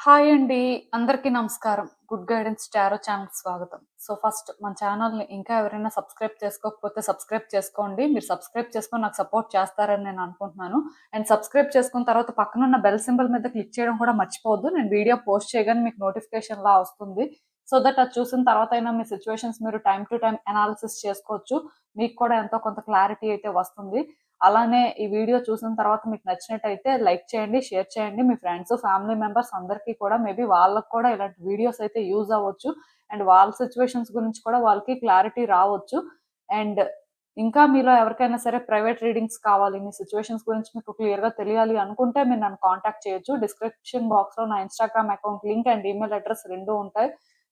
Hi అండి. అందరికీ నమస్కారం. గుడ్ గైడెన్స్ టారో ఛానల్‌కి స్వాగతం. ఫస్ట్ మన ఛానల్‌ని ఇంకా ఎవరైనా సబ్స్క్రైబ్ చేసుకోకపోతే సబ్స్క్రైబ్ చేసుకోండి. మీరు సబ్స్క్రైబ్ చేసుకొని నాకు సపోర్ట్ చేస్తారని నేను అనుకుంటున్నాను. అండ్ సబ్స్క్రైబ్ చేసుకున్న తర్వాత పక్కనున్న బెల్ సింబల్ మీద క్లిక్ చేయడం కూడా మర్చిపోవద్దు. నేను వీడియో పోస్ట్ చేయగానే మీకు నోటిఫికేషన్‌లా వస్తుంది. సో దట్ అది చూసిన తర్వాత అయినా మీ సిట్యుయేషన్స్ మీరు టైమ్ టు టైమ్ అనాలిసిస్ చేసుకోవచ్చు. మీకు కూడా ఎంతో కొంత క్లారిటీ అయితే వస్తుంది. అలానే ఈ వీడియో చూసిన తర్వాత మీకు నచ్చినట్టయితే లైక్ చేయండి, షేర్ చేయండి. మీ ఫ్రెండ్స్, ఫ్యామిలీ మెంబర్స్ అందరికీ కూడా మేబీ వాళ్ళకి కూడా ఇలాంటి వీడియోస్ అయితే యూజ్ అవ్వచ్చు. అండ్ వాళ్ళ సిచ్యువేషన్స్ గురించి కూడా వాళ్ళకి క్లారిటీ రావచ్చు. అండ్ ఇంకా మీలో ఎవరికైనా సరే ప్రైవేట్ రీడింగ్స్ కావాలి, మీ సిచ్యువేషన్స్ గురించి మీకు క్లియర్గా తెలియాలి అనుకుంటే మీరు నన్ను కాంటాక్ట్ చేయొచ్చు. డిస్క్రిప్షన్ బాక్స్లో నా Instagram account link and email address రెండు ఉంటాయి.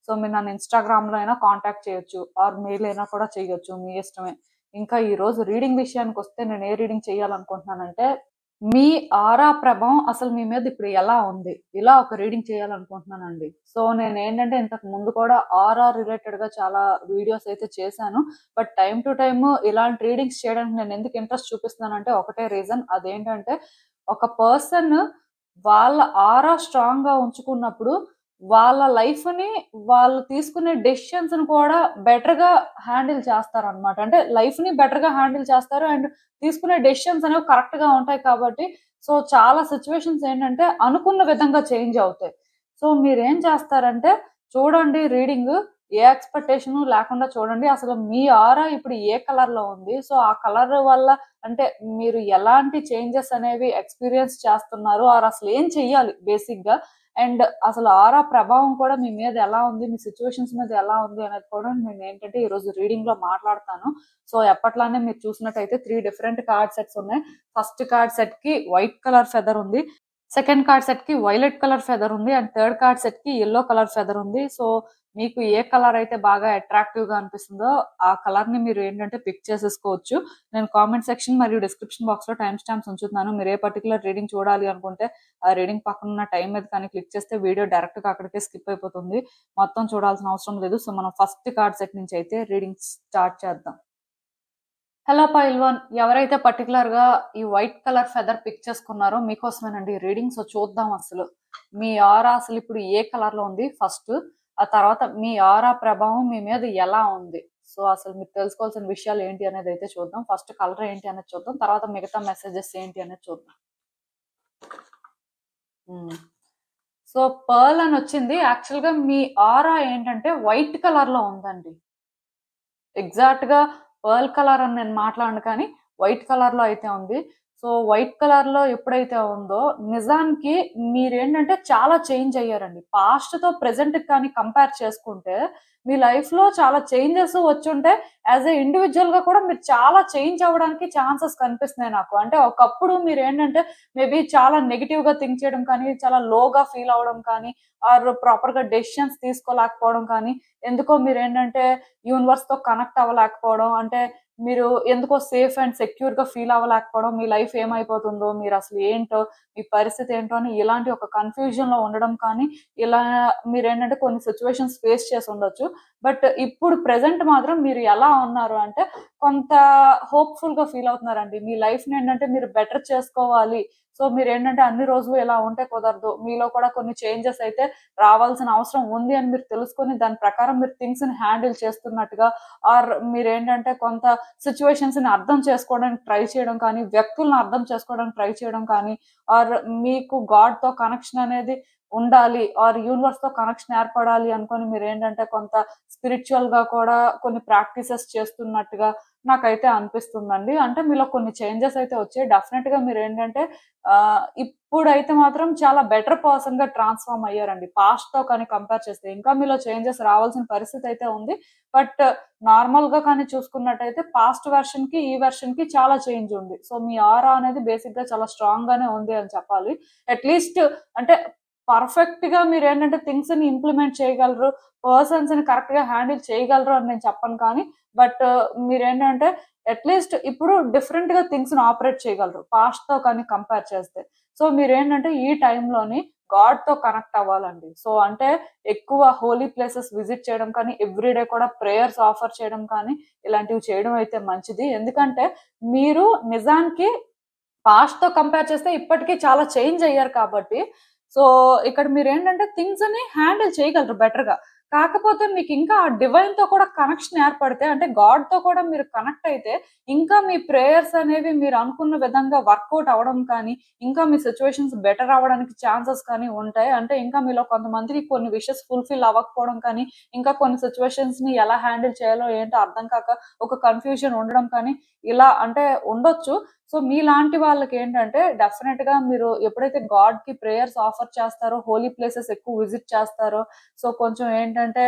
సో మీరు నన్ను ఇన్స్టాగ్రామ్లో అయినా కాంటాక్ట్ చేయొచ్చు ఆర్ మెయిల్ అయినా కూడా చేయొచ్చు, మీ ఇష్టమే. ఇంకా ఈ రోజు రీడింగ్ విషయానికి వస్తే నేను ఏ రీడింగ్ చేయాలనుకుంటున్నానంటే, మీ ఆరా ప్రభావం అసలు మీ మీద ఇప్పుడు ఎలా ఉంది, ఇలా ఒక రీడింగ్ చేయాలనుకుంటున్నానండి. సో నేను ఏంటంటే ఇంతకు ముందు కూడా ఆరా రిలేటెడ్ గా చాలా వీడియోస్ అయితే చేశాను. బట్ టైం టు టైమ్ ఇలాంటి రీడింగ్స్ చేయడానికి నేను ఎందుకు ఇంట్రెస్ట్ చూపిస్తున్నానంటే ఒకటే రీజన్, అదేంటంటే ఒక పర్సన్ వాళ్ళ ఆరా స్ట్రాంగ్ గా ఉంచుకున్నప్పుడు వాళ్ళ లైఫ్ ని వాళ్ళు తీసుకునే డెసిషన్స్ ని కూడా బెటర్ గా హ్యాండిల్ చేస్తారు అనమాట. అంటే లైఫ్ ని బెటర్ గా హ్యాండిల్ చేస్తారు అండ్ తీసుకునే డెసిషన్స్ అనేవి కరెక్ట్ గా ఉంటాయి కాబట్టి సో చాలా సిచ్యువేషన్స్ ఏంటంటే అనుకున్న విధంగా చేంజ్ అవుతాయి. సో మీరేం చేస్తారంటే చూడండి రీడింగ్, ఏ ఎక్స్పెక్టేషన్ లేకుండా చూడండి అసలు మీ ఆరా ఇప్పుడు ఏ కలర్ లో ఉంది. సో ఆ కలర్ వల్ల అంటే మీరు ఎలాంటి చేంజెస్ అనేవి ఎక్స్పీరియన్స్ చేస్తున్నారు ఆర్ అసలు ఏం చెయ్యాలి బేసిక్ గా. అండ్ అసలు ఆరా ప్రభావం కూడా మీ మీద ఎలా ఉంది, మీ సిచ్యువేషన్స్ మీద ఎలా ఉంది అనేది కూడా నేను ఏంటంటే ఈ రోజు రీడింగ్ లో మాట్లాడతాను. సో ఎప్పట్లానే మీరు చూసినట్టయితే 3 డిఫరెంట్ కార్డ్ సెట్స్ ఉన్నాయి. ఫస్ట్ కార్డ్ సెట్ కి వైట్ కలర్ ఫెదర్ ఉంది, సెకండ్ కార్డ్ సెట్ కి వైలెట్ కలర్ ఫెదర్ ఉంది అండ్ థర్డ్ కార్డ్ సెట్ కి యెల్లో కలర్ ఫెదర్ ఉంది. సో మీకు ఏ కలర్ అయితే బాగా అట్రాక్టివ్ గా అనిపిస్తుందో ఆ కలర్ ని మీరు ఏంటంటే పిక్ చేసేసుకోవచ్చు. నేను కామెంట్ సెక్షన్ మరియు డిస్క్రిప్షన్ బాక్స్ లో టైం స్టాంప్స్ ఉంచుతున్నాను. మీరు ఏ పర్టికులర్ రీడింగ్ చూడాలి అనుకుంటే ఆ రీడింగ్ పక్కన ఉన్న టైం మీద కానీ క్లిక్ చేస్తే వీడియో డైరెక్ట్ గా అక్కడికే స్కిప్ అయిపోతుంది. మొత్తం చూడాల్సిన అవసరం లేదు. సో మనం ఫస్ట్ కార్డ్ సెట్ నుంచి అయితే రీడింగ్ స్టార్ట్ చేద్దాం. హలో పైల్వాన్, ఎవరైతే పర్టికులర్ గా ఈ వైట్ కలర్ ఫెదర్ పిక్ చేసుకున్నారో మీకోసమేనండి రీడింగ్. సో చూద్దాం అసలు మీ ఆరా అసలు ఇప్పుడు ఏ కలర్ లో ఉంది ఫస్ట్, ఆ తర్వాత మీ ఆరా ప్రభావం మీ మీద ఎలా ఉంది. సో అసలు మీరు తెలుసుకోవాల్సిన విషయాలు ఏంటి అనేది అయితే చూద్దాం. ఫస్ట్ కలర్ ఏంటి అనేది చూద్దాం, తర్వాత మిగతా మెసేజెస్ ఏంటి అనేది చూద్దాం. సో పర్ల్ అని వచ్చింది. యాక్చువల్ గా మీ ఆరా ఏంటంటే వైట్ కలర్ లో ఉందండి. ఎగ్జాక్ట్ గా పర్ల్ కలర్ అని నేను మాట్లాడను కానీ వైట్ కలర్ లో అయితే ఉంది. సో వైట్ కలర్ లో ఎప్పుడైతే ఉందో నిజానికి మీరేంటంటే చాలా చేంజ్ అయ్యారండి. పాస్ట్ తో ప్రెసెంట్ కానీ కంపేర్ చేసుకుంటే మీ లైఫ్ లో చాలా చేంజెస్ వచ్చుంటే యాజ్ ఎ ఇండివిజువల్ గా కూడా మీరు చాలా చేంజ్ అవ్వడానికి ఛాన్సెస్ కనిపిస్తున్నాయి నాకు. అంటే ఒకప్పుడు మీరు ఏంటంటే మేబీ చాలా నెగిటివ్ గా థింక్ చేయడం కానీ, చాలా లోగా ఫీల్ అవ్వడం కానీ, ఆర్ ప్రాపర్ గా డెసిషన్స్ తీసుకోలేకపోవడం కానీ, ఎందుకో మీరు ఏంటంటే యూనివర్స్ తో కనెక్ట్ అవ్వలేకపోవడం, అంటే మీరు ఎందుకో సేఫ్ అండ్ సెక్యూర్ గా ఫీల్ అవ్వలేకపోవడం, మీ లైఫ్ ఏమైపోతుందో, మీరు అసలు ఏంటో, మీ పరిస్థితి ఏంటో అని ఇలాంటి ఒక కన్ఫ్యూజన్ లో ఉండడం కానీ, ఇలా మీరేంటంటే కొన్ని సిచ్యువేషన్స్ ఫేస్ చేసి ఉండొచ్చు. బట్ ఇప్పుడు ప్రెసెంట్ మాత్రం మీరు ఎలా ఉన్నారు అంటే కొంత హోప్ఫుల్ గా ఫీల్ అవుతున్నారండి. మీ లైఫ్ ని ఏంటంటే మీరు బెటర్ చేసుకోవాలి. సో మీరు ఏంటంటే అన్ని రోజులు ఇలా ఉంటే కుదరదు, మీలో కూడా కొన్ని చేంజెస్ అయితే రావాల్సిన అవసరం ఉంది అని మీరు తెలుసుకొని దాని ప్రకారం మీరు థింగ్స్ ని హ్యాండిల్ చేస్తున్నట్టుగా, ఆర్ మీరేంటంటే కొంత సిచ్యువేషన్స్ ని అర్థం చేసుకోవడానికి ట్రై చేయడం కానీ, వ్యక్తులను అర్థం చేసుకోవడానికి ట్రై చేయడం కానీ, ఆర్ మీకు గాడ్ తో కనెక్షన్ అనేది ఉండాలి ఆర్ యూనివర్స్ తో కనెక్షన్ ఏర్పడాలి అనుకొని మీరు ఏంటంటే కొంత స్పిరిచువల్ గా కూడా కొన్ని ప్రాక్టీసెస్ చేస్తున్నట్టుగా నాకైతే అనిపిస్తుందండి. అంటే మీలో కొన్ని చేంజెస్ అయితే వచ్చాయి. డెఫినెట్ గా మీరు ఏంటంటే ఇప్పుడైతే మాత్రం చాలా బెటర్ పర్సన్ గా ట్రాన్స్ఫార్మ్ అయ్యారండి. పాస్ట్ తో కానీ కంపేర్ చేస్తే ఇంకా మీలో చేంజెస్ రావాల్సిన పరిస్థితి అయితే ఉంది. బట్ నార్మల్ గా కానీ చూసుకున్నట్టయితే పాస్ట్ వెర్షన్ కి ఈ వెర్షన్ కి చాలా చేంజ్ ఉంది. సో మీ ఆరా అనేది బేసిక్ గా చాలా స్ట్రాంగ్ గానే ఉంది అని చెప్పాలి. అట్లీస్ట్ అంటే పర్ఫెక్ట్ గా మీరు ఏంటంటే థింగ్స్ ని ఇంప్లిమెంట్ చేయగలరు, పర్సన్స్ ని కరెక్ట్ గా హ్యాండిల్ చేయగలరు అని నేను చెప్పను కానీ, బట్ మీరేంటంటే అట్లీస్ట్ ఇప్పుడు డిఫరెంట్ గా థింగ్స్ ని ఆపరేట్ చేయగలరు పాస్ట్ తో కానీ కంపేర్ చేస్తే. సో మీరేంటంటే ఈ టైంలోని గాడ్ తో కనెక్ట్ అవ్వాలండి. సో అంటే ఎక్కువ హోలీ ప్లేసెస్ విజిట్ చేయడం కానీ, ఎవ్రీడే కూడా ప్రేయర్స్ ఆఫర్ చేయడం కానీ, ఇలాంటివి చేయడం అయితే మంచిది. ఎందుకంటే మీరు నిజానికి పాస్ట్ తో కంపేర్ చేస్తే ఇప్పటికీ చాలా చేంజ్ అయ్యారు కాబట్టి సో ఇక్కడ మీరు ఏంటంటే థింగ్స్ ని హ్యాండిల్ చేయగలరు బెటర్ గా. కాకపోతే మీకు ఇంకా ఆ డివైన్ తో కూడా కనెక్షన్ ఏర్పడితే, అంటే గాడ్ తో కూడా మీరు కనెక్ట్ అయితే, ఇంకా మీ ప్రేయర్స్ అనేవి మీరు అనుకున్న విధంగా వర్కౌట్ అవ్వడం కానీ, ఇంకా మీ సిచ్యువేషన్స్ బెటర్ అవ్వడానికి ఛాన్సెస్ కానీ ఉంటాయి. అంటే ఇంకా మీలో కొంతమందికి కొన్ని విషెస్ ఫుల్ఫిల్ అవ్వకపోవడం కానీ, ఇంకా కొన్ని సిచ్యువేషన్స్ ని ఎలా హ్యాండిల్ చేయాలో ఏంటో అర్థం కాక ఒక కన్ఫ్యూజన్ ఉండడం కానీ, ఇలా అంటే ఉండొచ్చు. సో మీలాంటి వాళ్ళకి ఏంటంటే డెఫినెట్ గా మీరు ఎప్పుడైతే గాడ్ కి ప్రేయర్స్ ఆఫర్ చేస్తారో, హోలీ ప్లేసెస్ ఎక్కువ విజిట్ చేస్తారో, సో కొంచెం ఏంటంటే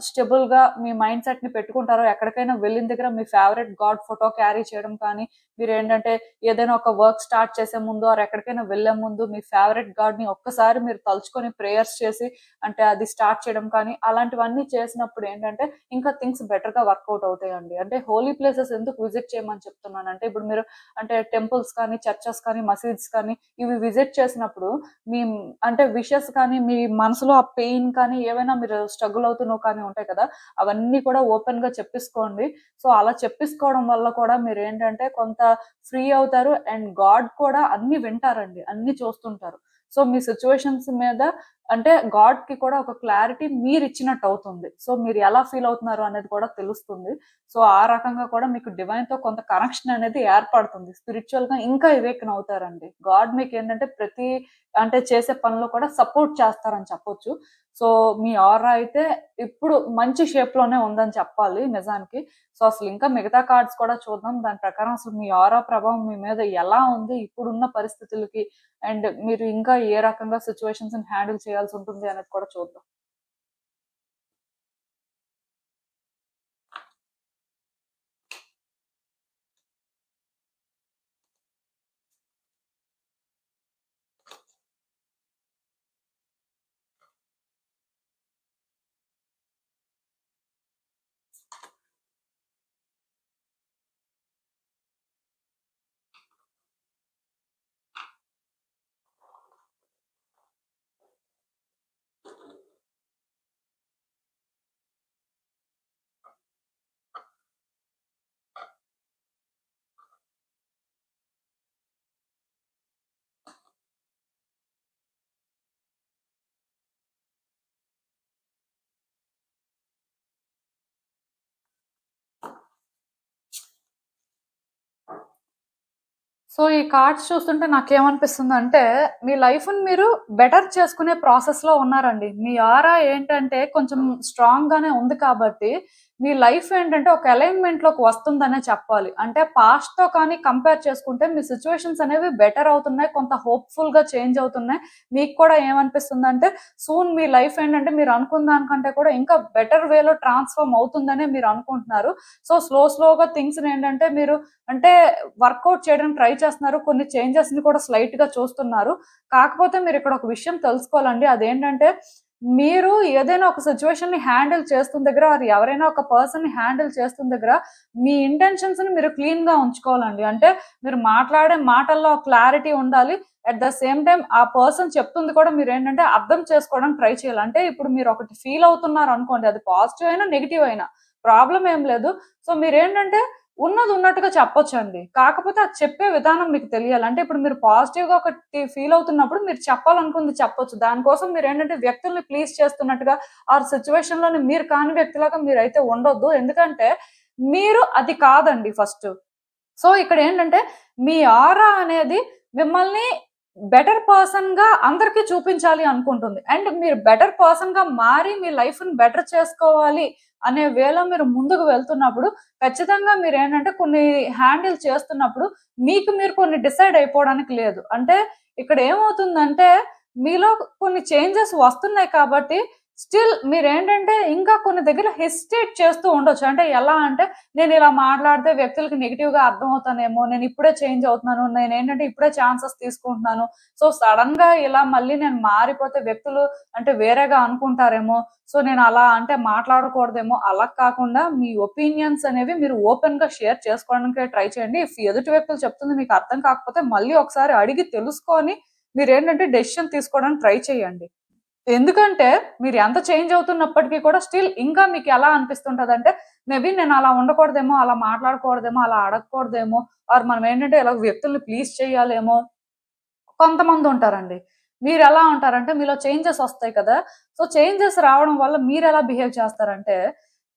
స్టెబుల్ గా మీ మైండ్ సెట్ ని పెట్టుకుంటారో, ఎక్కడికైనా వెళ్ళిన దగ్గర మీ ఫేవరెట్ గాడ్ ఫోటో క్యారీ చేయడం కానీ, మీరు ఏంటంటే ఏదైనా ఒక వర్క్ స్టార్ట్ చేసే ముందు ఆర్ ఎక్కడికైనా వెళ్లే ముందు మీ ఫేవరెట్ గాడ్ ని ఒక్కసారి మీరు తలుచుకొని ప్రేయర్స్ చేసి అంటే అది స్టార్ట్ చేయడం కానీ, అలాంటివన్నీ చేసినప్పుడు ఏంటంటే ఇంకా థింగ్స్ బెటర్ గా వర్కౌట్ అవుతాయండి. అంటే హోలీ ప్లేసెస్ ఎందుకు విజిట్ చేయమని చెప్తున్నాను అంటే, ఇప్పుడు మీరు అంటే టెంపుల్స్ కానీ, చర్చెస్ కానీ, మసీద్స్ కానీ ఇవి విజిట్ చేసినప్పుడు మీ అంటే విషెస్ కానీ, మీ మనసులో ఆ పెయిన్ కానీ, ఏవైనా మీరు స్ట్రగుల్ అవుతున్నో కానీ ఉంటాయి కదా, అవన్నీ కూడా ఓపెన్ గా చెప్పిసుకోండి. సో అలా చెప్పిసుకోవడం వల్ల కూడా మీరు ఏంటంటే కొంత ఫ్రీ అవుతారు. అండ్ గాడ్ కూడా అన్ని వింటారండి, అన్ని చూస్తుంటారు. సో మీ సిచ్యువేషన్స్ మీద అంటే గాడ్ కి కూడా ఒక క్లారిటీ మీరు ఇచ్చినట్టు అవుతుంది. సో మీరు ఎలా ఫీల్ అవుతున్నారు అనేది కూడా తెలుస్తుంది. సో ఆ రకంగా కూడా మీకు డివైన్ తో కొంత కనెక్షన్ అనేది ఏర్పడుతుంది. స్పిరిచువల్ గా ఇంకా ఇవేకన్ అవుతారండి. గాడ్ మీకు ఏంటంటే ప్రతి అంటే చేసే పనిలో కూడా సపోర్ట్ చేస్తారని చెప్పొచ్చు. సో మీ ఆరా అయితే ఇప్పుడు మంచి షేప్ లోనే ఉందని చెప్పాలి నిజానికి. సో అసలు ఇంకా మిగతా కార్డ్స్ కూడా చూద్దాం. దాని ప్రకారం అసలు మీ ఆరా ప్రభావం మీ మీద ఎలా ఉంది ఇప్పుడున్న పరిస్థితులకి, అండ్ మీరు ఇంకా ఏ రకంగా సిచ్యువేషన్స్ హ్యాండిల్ చేయాల్సి ఉంటుంది అనేది కూడా చూద్దాం. సో ఈ కార్డ్స్ చూస్తుంటే నాకేమనిపిస్తుంది అంటే, మీ లైఫ్‌ని మీరు బెటర్ చేసుకునే ప్రాసెస్‌లో ఉన్నారండి. మీ ఆరా ఏంటంటే కొంచెం స్ట్రాంగ్‌గానే ఉంది కాబట్టి, మీ లైఫ్ ఏంటంటే ఒక అలైన్‌మెంట్‌లోకి వస్తుందనే చెప్పాలి. అంటే పాస్ట్‌తో కానీ కంపేర్ చేసుకుంటే మీ సిట్యుయేషన్స్ అనేవి బెటర్ అవుతున్నాయి. కొంత హోప్‌ఫుల్‌గా చేంజ్ అవుతున్నాయి. మీకు కూడా ఏమనిపిస్తుందంటే సూన్ మీ లైఫ్ ఏంటంటే మీరు అనుకున్న దానికంటే కూడా ఇంకా బెటర్ వేలో ట్రాన్స్‌ఫార్మ్ అవుతుందనే మీరు అనుకుంటున్నారు. సో స్లోగా థింగ్స్‌ని ఏంటంటే మీరు అంటే వర్కౌట్ చేయడానికి ట్రై చేస్తున్నారు. కొన్ని చేంజెస్‌ని కూడా స్లైట్‌గా చూస్తున్నారు. కాకపోతే మీరిక్కడ ఒక విషయం తెలుసుకోవాలండి. అదేంటంటే, మీరు ఏదైనా ఒక సిట్యుయేషన్‌ని హ్యాండిల్ చేస్తున్న దగ్గర, అది ఎవరైనా ఒక పర్సన్‌ని హ్యాండిల్ చేస్తున్న దగ్గర, మీ ఇంటెన్షన్స్‌ని మీరు క్లీన్‌గా ఉంచుకోవాలండి. అంటే మీరు మాట్లాడే మాటల్లో క్లారిటీ ఉండాలి. అట్ ద సేమ్ టైమ్ ఆ పర్సన్ చెప్తుంది కూడా మీరేంటంటే అర్థం చేసుకోవడానికి ట్రై చేయాలి. అంటే ఇప్పుడు మీరు ఒకటి ఫీల్ అవుతున్నారనుకోండి, అది పాజిటివ్ అయినా, నెగెటివ్ అయినా ప్రాబ్లమ్ ఏం లేదు. సో మీరేంటంటే ఉన్నది ఉన్నట్టుగా చెప్పొచ్చండి. కాకపోతే అది చెప్పే విధానం మీకు తెలియాలి. అంటే ఇప్పుడు మీరు పాజిటివ్‌గా ఒకటి ఫీల్ అవుతున్నప్పుడు మీరు చెప్పాలనుకుంది చెప్పొచ్చు. దానికోసం మీరేంటంటే వ్యక్తుల్ని ప్లీజ్ చేస్తున్నట్టుగా ఆర్ సిట్యుయేషన్‌లోని మీరు కాని వ్యక్తిలాగా మీరైతే ఉండొద్దు. ఎందుకంటే మీరు అది కాదండి ఫస్టు. సో ఇక్కడేంటంటే మీ ఆరా అనేది మిమ్మల్ని బెటర్ పర్సన్‌గా అందరికి చూపించాలి అనుకుంటుంది. అండ్ మీరు బెటర్ పర్సన్‌గా మారి మీ లైఫ్‌ని బెటర్ చేసుకోవాలి అనే వేలో మీరు ముందుకు వెళ్తున్నప్పుడు, ఖచ్చితంగా మీరేంటంటే కొన్ని హ్యాండిల్ చేస్తున్నప్పుడు మీకు మీరు కొన్ని డిసైడ్ అయిపోవడానికి లేదు. అంటే ఇక్కడ ఏమవుతుందంటే మీలో కొన్ని చేంజెస్ వస్తున్నాయి కాబట్టి స్టిల్ మీరేంటంటే ఇంకా కొన్ని దగ్గర హెసిటేట్ చేస్తూ ఉండొచ్చు. అంటే ఎలా అంటే నేను ఇలా మాట్లాడితే వ్యక్తులకి నెగెటివ్‌గా అర్థమవుతానేమో, నేను ఇప్పుడే చేంజ్ అవుతున్నాను, నేనేంటంటే ఇప్పుడే ఛాన్సెస్ తీసుకుంటున్నాను. సో సడెన్‌గా ఇలా మళ్ళీ నేను మారిపోతే వ్యక్తులు అంటే వేరేగా అనుకుంటారేమో, సో నేను అలా అంటే మాట్లాడకూడదేమో, అలా కాకుండా మీ ఒపీనియన్స్ అనేవి మీరు ఓపెన్‌గా షేర్ చేసుకోవడానికే ట్రై చేయండి. ఇఫ్ ఎదుటి వ్యక్తులు చెప్తుంది మీకు అర్థం కాకపోతే మళ్ళీ ఒకసారి అడిగి తెలుసుకొని మీరేంటంటే డెసిషన్ తీసుకోవడానికి ట్రై చేయండి. ఎందుకంటే మీరు ఎంత చేంజ్ అవుతున్నప్పటికీ కూడా స్టిల్ ఇంకా మీకు ఎలా అనిపిస్తుంటదంటే, మేబీ నేను అలా ఉండకూడదేమో, అలా మాట్లాడకూడదేమో, అలా అడగకూడదేమో, ఆర్ మనం ఏంటంటే ఇలా వ్యక్తుల్ని ప్లీజ్ చేయాలేమో కొంతమందుంటారండి. మీరు ఎలా ఉంటారంటే మీలో చేంజెస్ వస్తాయి కదా. సో చేంజెస్ రావడం వల్ల మీరు ఎలా బిహేవ్ చేస్తారంటే,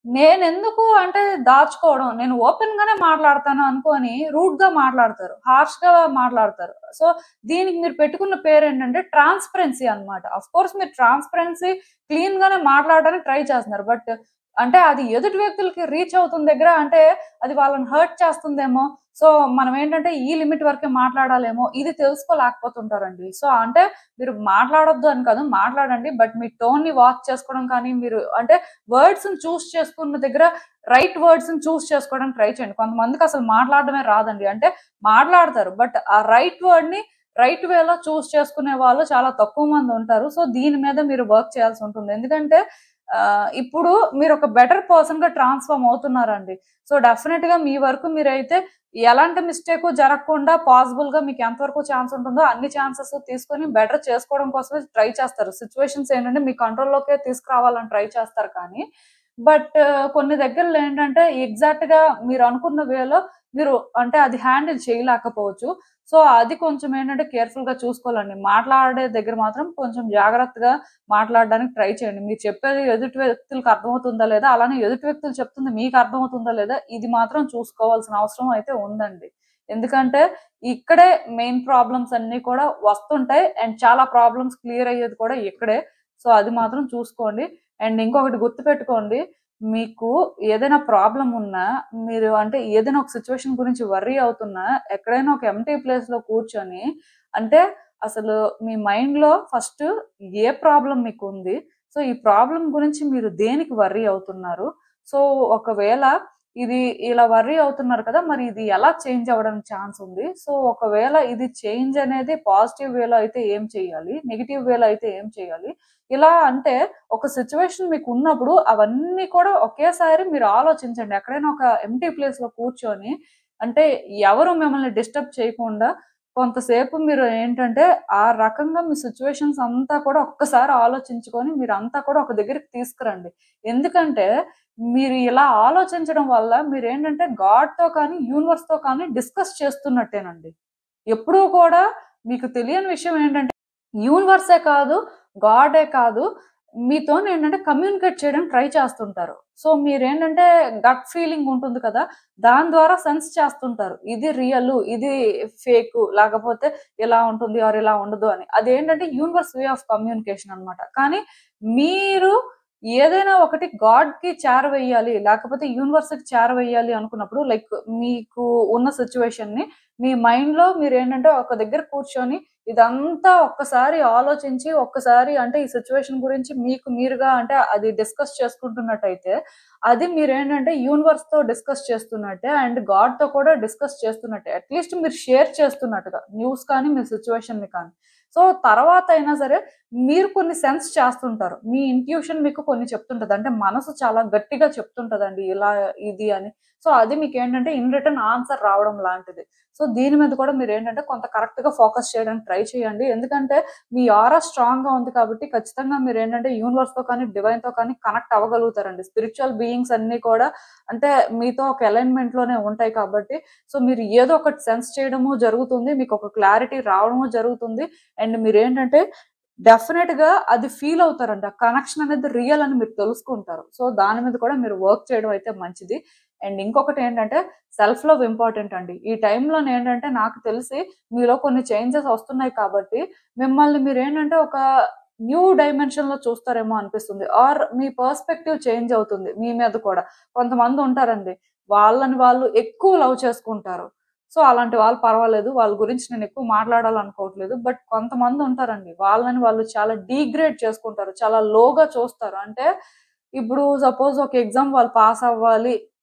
నేనెందుకు అంటే దాచుకోవడం, నేను ఓపెన్ గానే మాట్లాడతాను అనుకోని రూడ్ గా మాట్లాడతారు, హార్ష్ గా మాట్లాడతారు. సో దీనికి మీరు పెట్టుకున్న పేరేంటంటే ట్రాన్స్‌పరెన్సీ అన్నమాట. ఆఫ్‌కోర్స్ మీరు ట్రాన్స్‌పరెన్సీ క్లీన్ గానే మాట్లాడడానికి ట్రై చేస్తున్నారు. బట్ అంటే అది ఎదుటి వ్యక్తులకి రీచ్ అవుతున్న దగ్గర అంటే అది వాళ్ళని హర్ట్ చేస్తుందేమో. సో మనం ఏంటంటే ఈ లిమిట్ వరకే మాట్లాడాలేమో ఇది తెలుసుకోలేకపోతుంటారండి. సో అంటే మీరు మాట్లాడొద్దు అని కాదు, మాట్లాడండి. బట్ మీ టోన్ ని వాచ్ చేసుకోవడం కానీ, మీరు అంటే వర్డ్స్ ని చూస్ చేసుకున్న దగ్గర రైట్ వర్డ్స్ ని చూస్ చేసుకోవడానికి ట్రై చేయండి. కొంతమందికి అసలు మాట్లాడడమే రాదండి. అంటే మాట్లాడతారు బట్ ఆ రైట్ వర్డ్ ని రైట్ వేలో చూస్ చేసుకునే వాళ్ళు చాలా తక్కువ మంది ఉంటారు. సో దీని మీద మీరు వర్క్ చేయాల్సి ఉంటుంది. ఎందుకంటే ఇప్పుడు మీరు ఒక బెటర్ పర్సన్ గా ట్రాన్స్ఫార్మ్ అవుతున్నారండి. సో డెఫినెట్ గా మీ వరకు మీరైతే ఎలాంటి మిస్టేక్ జరగకుండా పాసిబుల్ గా మీకు ఎంతవరకు ఛాన్స్ ఉంటుందో అన్ని ఛాన్సెస్ తీసుకొని బెటర్ చేసుకోవడం కోసమే ట్రై చేస్తారు. సిచ్యువేషన్స్ ఏంటంటే మీ కంట్రోల్లోకే తీసుకురావాలని ట్రై చేస్తారు. కానీ బట్ కొన్ని దగ్గరలో ఏంటంటే ఎగ్జాక్ట్ గా మీరు అనుకున్న వేలో మీరు అంటే అది హ్యాండిల్ చేయలేకపోవచ్చు. సో అది కొంచెం ఏంటంటే కేర్ఫుల్ గా చూసుకోవాలండి. మాట్లాడే దగ్గర మాత్రం కొంచెం జాగ్రత్తగా మాట్లాడడానికి ట్రై చేయండి. మీరు చెప్పేది ఎదుటి వ్యక్తులకు అర్థమవుతుందా లేదా, అలానే ఎదుటి వ్యక్తులు చెప్తుంది మీకు అర్థమవుతుందా లేదా, ఇది మాత్రం చూసుకోవాల్సిన అవసరం అయితే ఉందండి. ఎందుకంటే ఇక్కడే మెయిన్ ప్రాబ్లమ్స్ అన్ని కూడా వస్తుంటాయి అండ్ చాలా ప్రాబ్లమ్స్ క్లియర్ అయ్యేది కూడా ఇక్కడే. సో అది మాత్రం చూసుకోండి. అండ్ ఇంకొకటి గుర్తుపెట్టుకోండి, మీకు ఏదైనా ప్రాబ్లమ్ ఉన్నా, మీరు అంటే ఏదైనా ఒక సిచ్యువేషన్ గురించి వర్రీ అవుతున్నా, ఎక్కడైనా ఒక ఎంప్టీ ప్లేస్ లో కూర్చొని అంటే అసలు మీ మైండ్ లో ఫస్ట్ ఏ ప్రాబ్లం మీకు ఉంది, సో ఈ ప్రాబ్లం గురించి మీరు దేనికి వర్రీ అవుతున్నారు, సో ఒకవేళ ఇది ఇలా వర్రీ అవుతున్నారు కదా, మరి ఇది ఎలా చేంజ్ అవ్వడానికి ఛాన్స్ ఉంది, సో ఒకవేళ ఇది చేంజ్ అనేది పాజిటివ్ వేలో అయితే ఏం చేయాలి, నెగిటివ్ వేలో అయితే ఏం చేయాలి, ఇలా అంటే ఒక సిచ్యువేషన్ మీకు ఉన్నప్పుడు అవన్నీ కూడా ఒకేసారి మీరు ఆలోచించండి. ఎక్కడైనా ఒక ఎంప్టీ ప్లేస్ లో కూర్చొని అంటే ఎవరు మిమ్మల్ని డిస్టర్బ్ చేయకుండా కొంతసేపు మీరు ఏంటంటే ఆ రకంగా మీ సిచ్యువేషన్స్ అంతా కూడా ఒక్కసారి ఆలోచించుకొని మీరు అంతా కూడా ఒక దగ్గరికి తీసుకురండి. ఎందుకంటే మీరు ఇలా ఆలోచించడం వల్ల మీరు ఏంటంటే గాడ్ తో కానీ యూనివర్స్ తో కానీ డిస్కస్ చేస్తున్నట్టేనండి. ఎప్పుడూ కూడా మీకు తెలియని విషయం ఏంటంటే యూనివర్సే కాదు, గాడే కాదు, మీతోనేంటంటే కమ్యూనికేట్ చేయడానికి ట్రై చేస్తుంటారు. సో మీరేంటంటే గట్ ఫీలింగ్ ఉంటుంది కదా, దాని ద్వారా సెన్స్ చేస్తుంటారు. ఇది రియలు, ఇది ఫేకు, లేకపోతే ఇలా ఉంటుంది ఆర్ ఇలా ఉండదు అని. అదేంటంటే యూనివర్స్ వే ఆఫ్ కమ్యూనికేషన్ అన్నమాట. కానీ మీరు ఏదైనా ఒకటి గాడ్‌కి చేరవేయాలి, లేకపోతే యూనివర్స్‌కి చేరవేయాలి అనుకున్నప్పుడు లైక్ మీకు ఉన్న సిట్యుయేషన్‌ని మీ మైండ్‌లో మీరేంటంటే ఒక దగ్గర కూర్చొని ఇదంతా ఒక్కసారి ఆలోచించి, ఒక్కసారి అంటే ఈ సిట్యుయేషన్ గురించి మీకు మీరుగా అంటే అది డిస్కస్ చేసుకుంటున్నట్టయితే, అది మీరేంటంటే యూనివర్స్‌తో డిస్కస్ చేస్తున్నట్టే అండ్ గాడ్‌తో కూడా డిస్కస్ చేస్తున్నట్టే. అట్‌లీస్ట్ మీరు షేర్ చేస్తున్నట్టుగా న్యూస్ కానీ, మీ సిట్యుయేషన్‌ని కానీ. సో తర్వాత అయినా సరే మీరు కొన్ని సెన్స్ చేస్తుంటారు. మీ ఇంట్యూషన్ మీకు కొన్ని చెప్తుంటది. అంటే మనసు చాలా గట్టిగా చెప్తుంటదండి ఇలా, ఇది అని. సో అది మీకేంటంటే ఇన్ రిటర్న్ ఆన్సర్ రావడం లాంటిది. సో దీని మీద కూడా మీరేంటంటే కొంత కరెక్ట్‌గా ఫోకస్ చేయడానికి ట్రై చేయండి. ఎందుకంటే మీ ఆరా స్ట్రాంగ్‌గా ఉంది కాబట్టి ఖచ్చితంగా మీరేంటంటే యూనివర్స్‌తో కానీ, డివైన్‌తో కానీ కనెక్ట్ అవ్వగలుగుతారండి. స్పిరిచ్యువల్ బీయింగ్స్ అన్నీ కూడా అంటే మీతో ఒక అలైన్‌మెంట్‌లోనే ఉంటాయి కాబట్టి, సో మీరు ఏదో ఒకటి సెన్స్ చేయడము జరుగుతుంది. మీకు ఒక క్లారిటీ రావడము జరుగుతుంది. అండ్ మీరేంటంటే డెఫినిట్‌గా అది ఫీల్ అవుతారండి. ఆ కనెక్షన్ అనేది రియల్ అని మీరు తెలుసుకుంటారు. సో దాని మీద కూడా మీరు వర్క్ చేయడం అయితే మంచిది. అండ్ ఇంకొకటేంటంటే సెల్ఫ్ లవ్ ఇంపార్టెంట్ అండి. ఈ టైంలోనేంటంటే నాకు తెలిసి మీలో కొన్ని చేంజెస్ వస్తున్నాయి కాబట్టి, మిమ్మల్ని మీరేంటంటే ఒక న్యూ డైమెన్షన్‌లో చూస్తారేమో అనిపిస్తుంది. ఆర్ మీ పర్స్పెక్టివ్ చేంజ్ అవుతుంది మీ మీద కూడా. కొంతమందుంటారండి, వాళ్ళని వాళ్ళు ఎక్కువ లవ్ చేసుకుంటారు. సో అలాంటి వాళ్ళు పర్వాలేదు. వాళ్ళ గురించి నేను ఎక్కువ మాట్లాడాలనుకోవట్లేదు. బట్ కొంతమందుంటారండి, వాళ్ళని వాళ్ళు చాలా డీగ్రేడ్ చేసుకుంటారు. చాలా లోగా చూస్తారు. అంటే ఇప్పుడు సపోజ్ ఒక ఎగ్జామ్ వాళ్ళు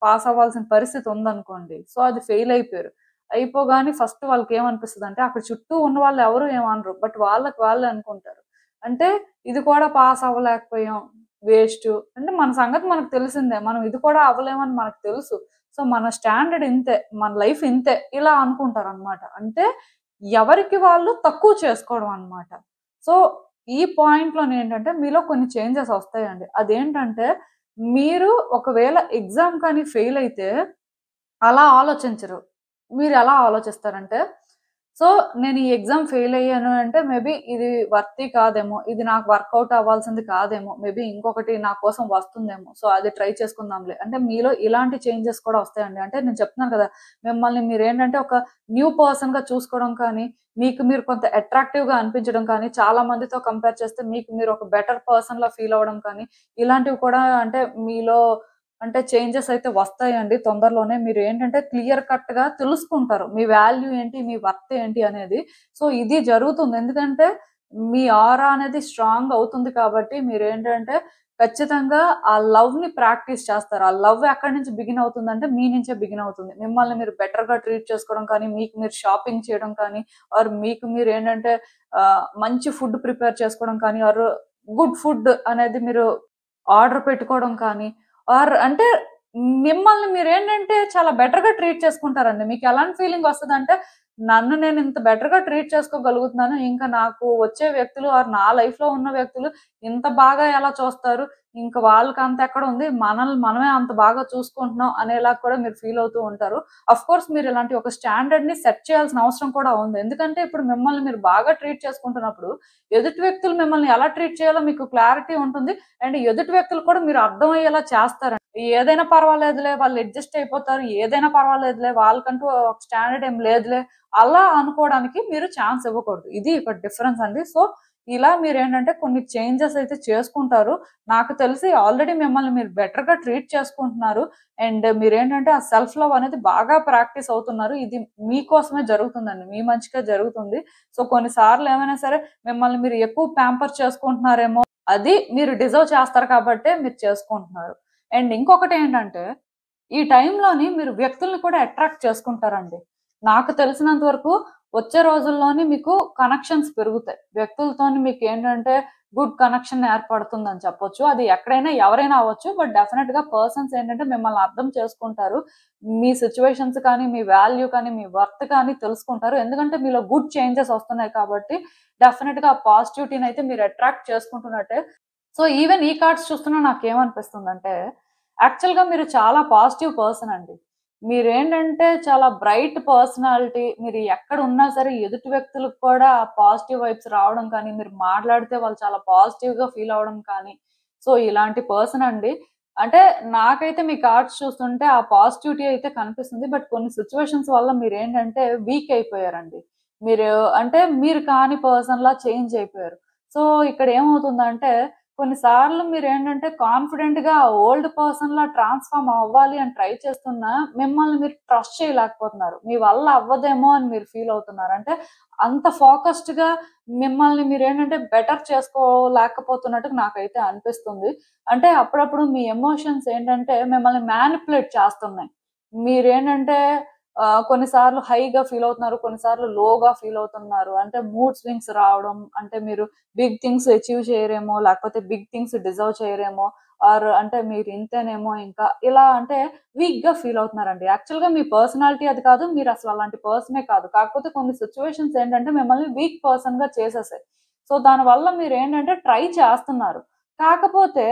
పాస్ అవ్వాల్సిన పరిస్థితి ఉందనుకోండి. సో అది ఫెయిల్ అయిపోయారు. అయిపోగానే ఫస్ట్ వాళ్ళకేమనిపిస్తదంటే అక్కడ చుట్టూ ఉన్న వాళ్ళు ఎవరు ఏమనరు. బట్ వాళ్ళకి వాళ్ళే అనుకుంటారు. అంటే ఇది కూడా పాస్ అవ్వలేకపోయాం, వేస్టు. అంటే మన సంగతి మనకు తెలిసిందే. మనం ఇది కూడా అవ్వలేమని మనకు తెలుసు. సో మన స్టాండర్డ్ ఇంతే, మన లైఫ్ ఇంతే, ఇలా అనుకుంటారనమాట. అంటే ఎవరికి వాళ్ళు తక్కువ చేసుకోవడం అన్నమాట. సో ఈ పాయింట్‌లోనేంటంటే మీలో కొన్ని చేంజెస్ వస్తాయండి. అదేంటంటే మీరు ఒకవేళ ఎగ్జామ్ కానీ ఫెయిల్ అయితే అలా ఆలోచించరు. మీరెలా ఆలోచిస్తారంటే సో నేను ఈ ఎగ్జామ్ ఫెయిల్ అయ్యాను అంటే మేబీ ఇది వర్తీ కాదేమో, ఇది నాకు వర్కౌట్ అవ్వాల్సింది కాదేమో, మేబీ ఇంకొకటి నా కోసం వస్తుందేమో, సో అది ట్రై చేసుకుందాంలే అంటే మీలో ఇలాంటి చేంజెస్ కూడా వస్తాయండి. అంటే నేను చెప్తున్నాను కదా, మిమ్మల్ని మీరు ఏంటంటే ఒక న్యూ పర్సన్ గా చూసుకోవడం కానీ, మీకు మీరు కొంత అట్రాక్టివ్ గా అనిపించడం కానీ, చాలా మందితో కంపేర్ చేస్తే మీకు మీరు ఒక బెటర్ పర్సన్ లా ఫీల్ అవ్వడం కానీ, ఇలాంటివి కూడా అంటే మీలో అంటే చేంజెస్ అయితే వస్తాయండి తొందరలోనే. మీరు ఏంటంటే క్లియర్ కట్ గా తెలుసుకుంటారు మీ వాల్యూ ఏంటి, మీ వర్త్ ఏంటి అనేది. సో ఇది జరుగుతుంది ఎందుకంటే మీ ఆరా అనేది స్ట్రాంగ్ అవుతుంది కాబట్టి మీరు ఏంటంటే ఖచ్చితంగా ఆ లవ్ ని ప్రాక్టీస్ చేస్తారు. ఆ లవ్ ఎక్కడి నుంచి బిగిన్ అవుతుందంటే మీ నుంచే బిగిన్ అవుతుంది. మిమ్మల్ని మీరు బెటర్ గా ట్రీట్ చేసుకోవడం కానీ, మీకు మీరు షాపింగ్ చేయడం కానీ, ఆర్ మీకు మీరు ఏంటంటే మంచి ఫుడ్ ప్రిపేర్ చేసుకోవడం కానీ, ఆర్ గుడ్ ఫుడ్ అనేది మీరు ఆర్డర్ పెట్టుకోవడం కానీ, ఆర్ అంటే మిమ్మల్ని మీరేంటంటే చాలా బెటర్‌గా ట్రీట్ చేసుకుంటారండి. మీకు ఎలాంటి ఫీలింగ్ వస్తదంటే, నన్ను నేను ఇంత బెటర్‌గా ట్రీట్ చేసుకోగలుగుతున్నాను. ఇంకా నాకు వచ్చే వ్యక్తులు ఆర్ నా లైఫ్‌లో ఉన్న వ్యక్తులు ఇంత బాగా ఎలా చూస్తారు? ఇంక వాళ్ళకి అంత ఎక్కడుంది? మనల్ని మనమే అంత బాగా చూసుకుంటున్నాం అనేలాగా కూడా మీరు ఫీల్ అవుతూ ఉంటారు. ఆఫ్‌కోర్స్ మీరు ఇలాంటి ఒక స్టాండర్డ్‌ని సెట్ చేయాల్సిన అవసరం కూడా ఉంది. ఎందుకంటే ఇప్పుడు మిమ్మల్ని మీరు బాగా ట్రీట్ చేసుకుంటున్నప్పుడు, ఎదుటి వ్యక్తులు మిమ్మల్ని ఎలా ట్రీట్ చేయాలో మీకు క్లారిటీ ఉంటుంది. అండ్ ఎదుటి వ్యక్తులు కూడా మీరు అర్థమయ్యేలా చేస్తారండి. ఏదైనా పర్వాలేదులే వాళ్ళు అడ్జస్ట్ అయిపోతారు. ఏదైనా పర్వాలేదులే వాళ్ళకంటూ ఒక స్టాండర్డ్ ఏం లేదులే అలా అనుకోవడానికి మీరు ఛాన్స్ ఇవ్వకూడదు. ఇది ఇక్కడ డిఫరెన్స్ అండి. సో, ఇలా మీరేంటంటే కొన్ని చేంజెస్ అయితే చేసుకుంటారు. నాకు తెలిసి ఆల్రెడీ మిమ్మల్ని మీరు బెటర్‌గా ట్రీట్ చేసుకుంటున్నారు. అండ్ మీరేంటంటే ఆ సెల్ఫ్ లవ్ అనేది బాగా ప్రాక్టీస్ అవుతున్నారు. ఇది మీకోసమే జరుగుతుందండి. మీ మంచికే జరుగుతుంది. సో, కొన్ని సార్లు ఏమైనా సరే మిమ్మల్ని మీరు ఎక్కువ ప్యాంపర్ చేసుకుంటున్నారేమో, అది మీరు డిజర్వ్ చేస్తారు కాబట్టే మీరు చేసుకుంటున్నారు. అండ్ ఇంకొకటేంటంటే, ఈ టైంలోని మీరు వ్యక్తుల్ని కూడా అట్రాక్ట్ చేసుకుంటారండి. నాకు తెలిసినంత వరకు వచ్చే రోజుల్లోని మీకు కనెక్షన్స్ పెరుగుతాయి. వ్యక్తులతోని మీకేంటంటే గుడ్ కనెక్షన్ ఏర్పడుతుందని చెప్పొచ్చు. అది ఎక్కడైనా ఎవరైనా అవ్వచ్చు. బట్ డెఫినిట్‌గా పర్సన్స్ ఏంటంటే మిమ్మల్ని అర్థం చేసుకుంటారు. మీ సిట్యుయేషన్స్ కానీ, మీ వాల్యూ కానీ, మీ వర్త్ కానీ తెలుసుకుంటారు. ఎందుకంటే మీలో గుడ్ చేంజెస్ వస్తున్నాయి కాబట్టి డెఫినిట్‌గా ఆ పాజిటివిటీనైతే మీరు అట్రాక్ట్ చేసుకుంటున్నట్టే. సో, ఈవెన్ ఈ కార్డ్స్ చూస్తున్నా నాకేమనిపిస్తుందంటే, యాక్చువల్‌గా మీరు చాలా పాజిటివ్ పర్సన్ అండి. మీరేంటంటే చాలా బ్రైట్ పర్సనాలిటీ. మీరు ఎక్కడున్నా సరే ఎదుటి వ్యక్తులకు కూడా ఆ పాజిటివ్ వైబ్స్ రావడం కానీ, మీరు మాట్లాడితే వాళ్ళు చాలా పాజిటివ్‌గా ఫీల్ అవ్వడం కానీ, సో, ఇలాంటి పర్సన్ అండి. అంటే నాకైతే మీ కార్డ్స్ చూస్తుంటే ఆ పాజిటివిటీ అయితే కనిపిస్తుంది. బట్ కొన్ని సిట్యుయేషన్స్ వల్ల మీరేంటంటే వీక్ అయిపోయారండి. మీరు అంటే మీరు కాని పర్సన్‌లా చేంజ్ అయిపోయారు. సో, ఇక్కడ ఏమవుతుందంటే కొన్నిసార్లు మీరేంటంటే కాన్ఫిడెంట్‌గా ఓల్డ్ పర్సన్‌లా ట్రాన్స్‌ఫార్మ్ అవ్వాలి అని ట్రై చేస్తున్నా, మిమ్మల్ని మీరు ట్రస్ట్ చేయలేకపోతున్నారు. మీ వల్ల అవ్వదేమో అని మీరు ఫీల్ అవుతున్నారు. అంటే అంత ఫోకస్డ్‌గా మిమ్మల్ని మీరేంటంటే బెటర్ చేసుకోలేకపోతున్నట్టు నాకైతే అనిపిస్తుంది. అంటే అప్పుడప్పుడు మీ ఎమోషన్స్ ఏంటంటే మిమ్మల్ని మ్యానిప్యులేట్ చేస్తున్నాయి. మీరేంటంటే కొన్నిసార్లు హైగా ఫీల్ అవుతున్నారు. కొన్నిసార్లు లోగా ఫీల్ అవుతున్నారు. అంటే మూడ్ స్వింగ్స్ రావడం, అంటే మీరు బిగ్ థింగ్స్ అచీవ్ చేయరేమో, లేకపోతే బిగ్ థింగ్స్ డిజర్వ్ చేయరేమో, ఆర్ అంటే మీరు ఇంతేనేమో ఇంకా ఇలా అంటే వీక్‌గా ఫీల్ అవుతున్నారండి. యాక్చువల్‌గా మీ పర్సనాలిటీ అది కాదు. మీరసలు అలాంటి పర్సనే కాదు. కాకపోతే కొన్ని సిట్యుయేషన్స్ ఏంటంటే మిమ్మల్ని వీక్ పర్సన్‌గా చేసేసాయి. సో, దానివల్ల మీరేంటంటే ట్రై చేస్తున్నారు. కాకపోతే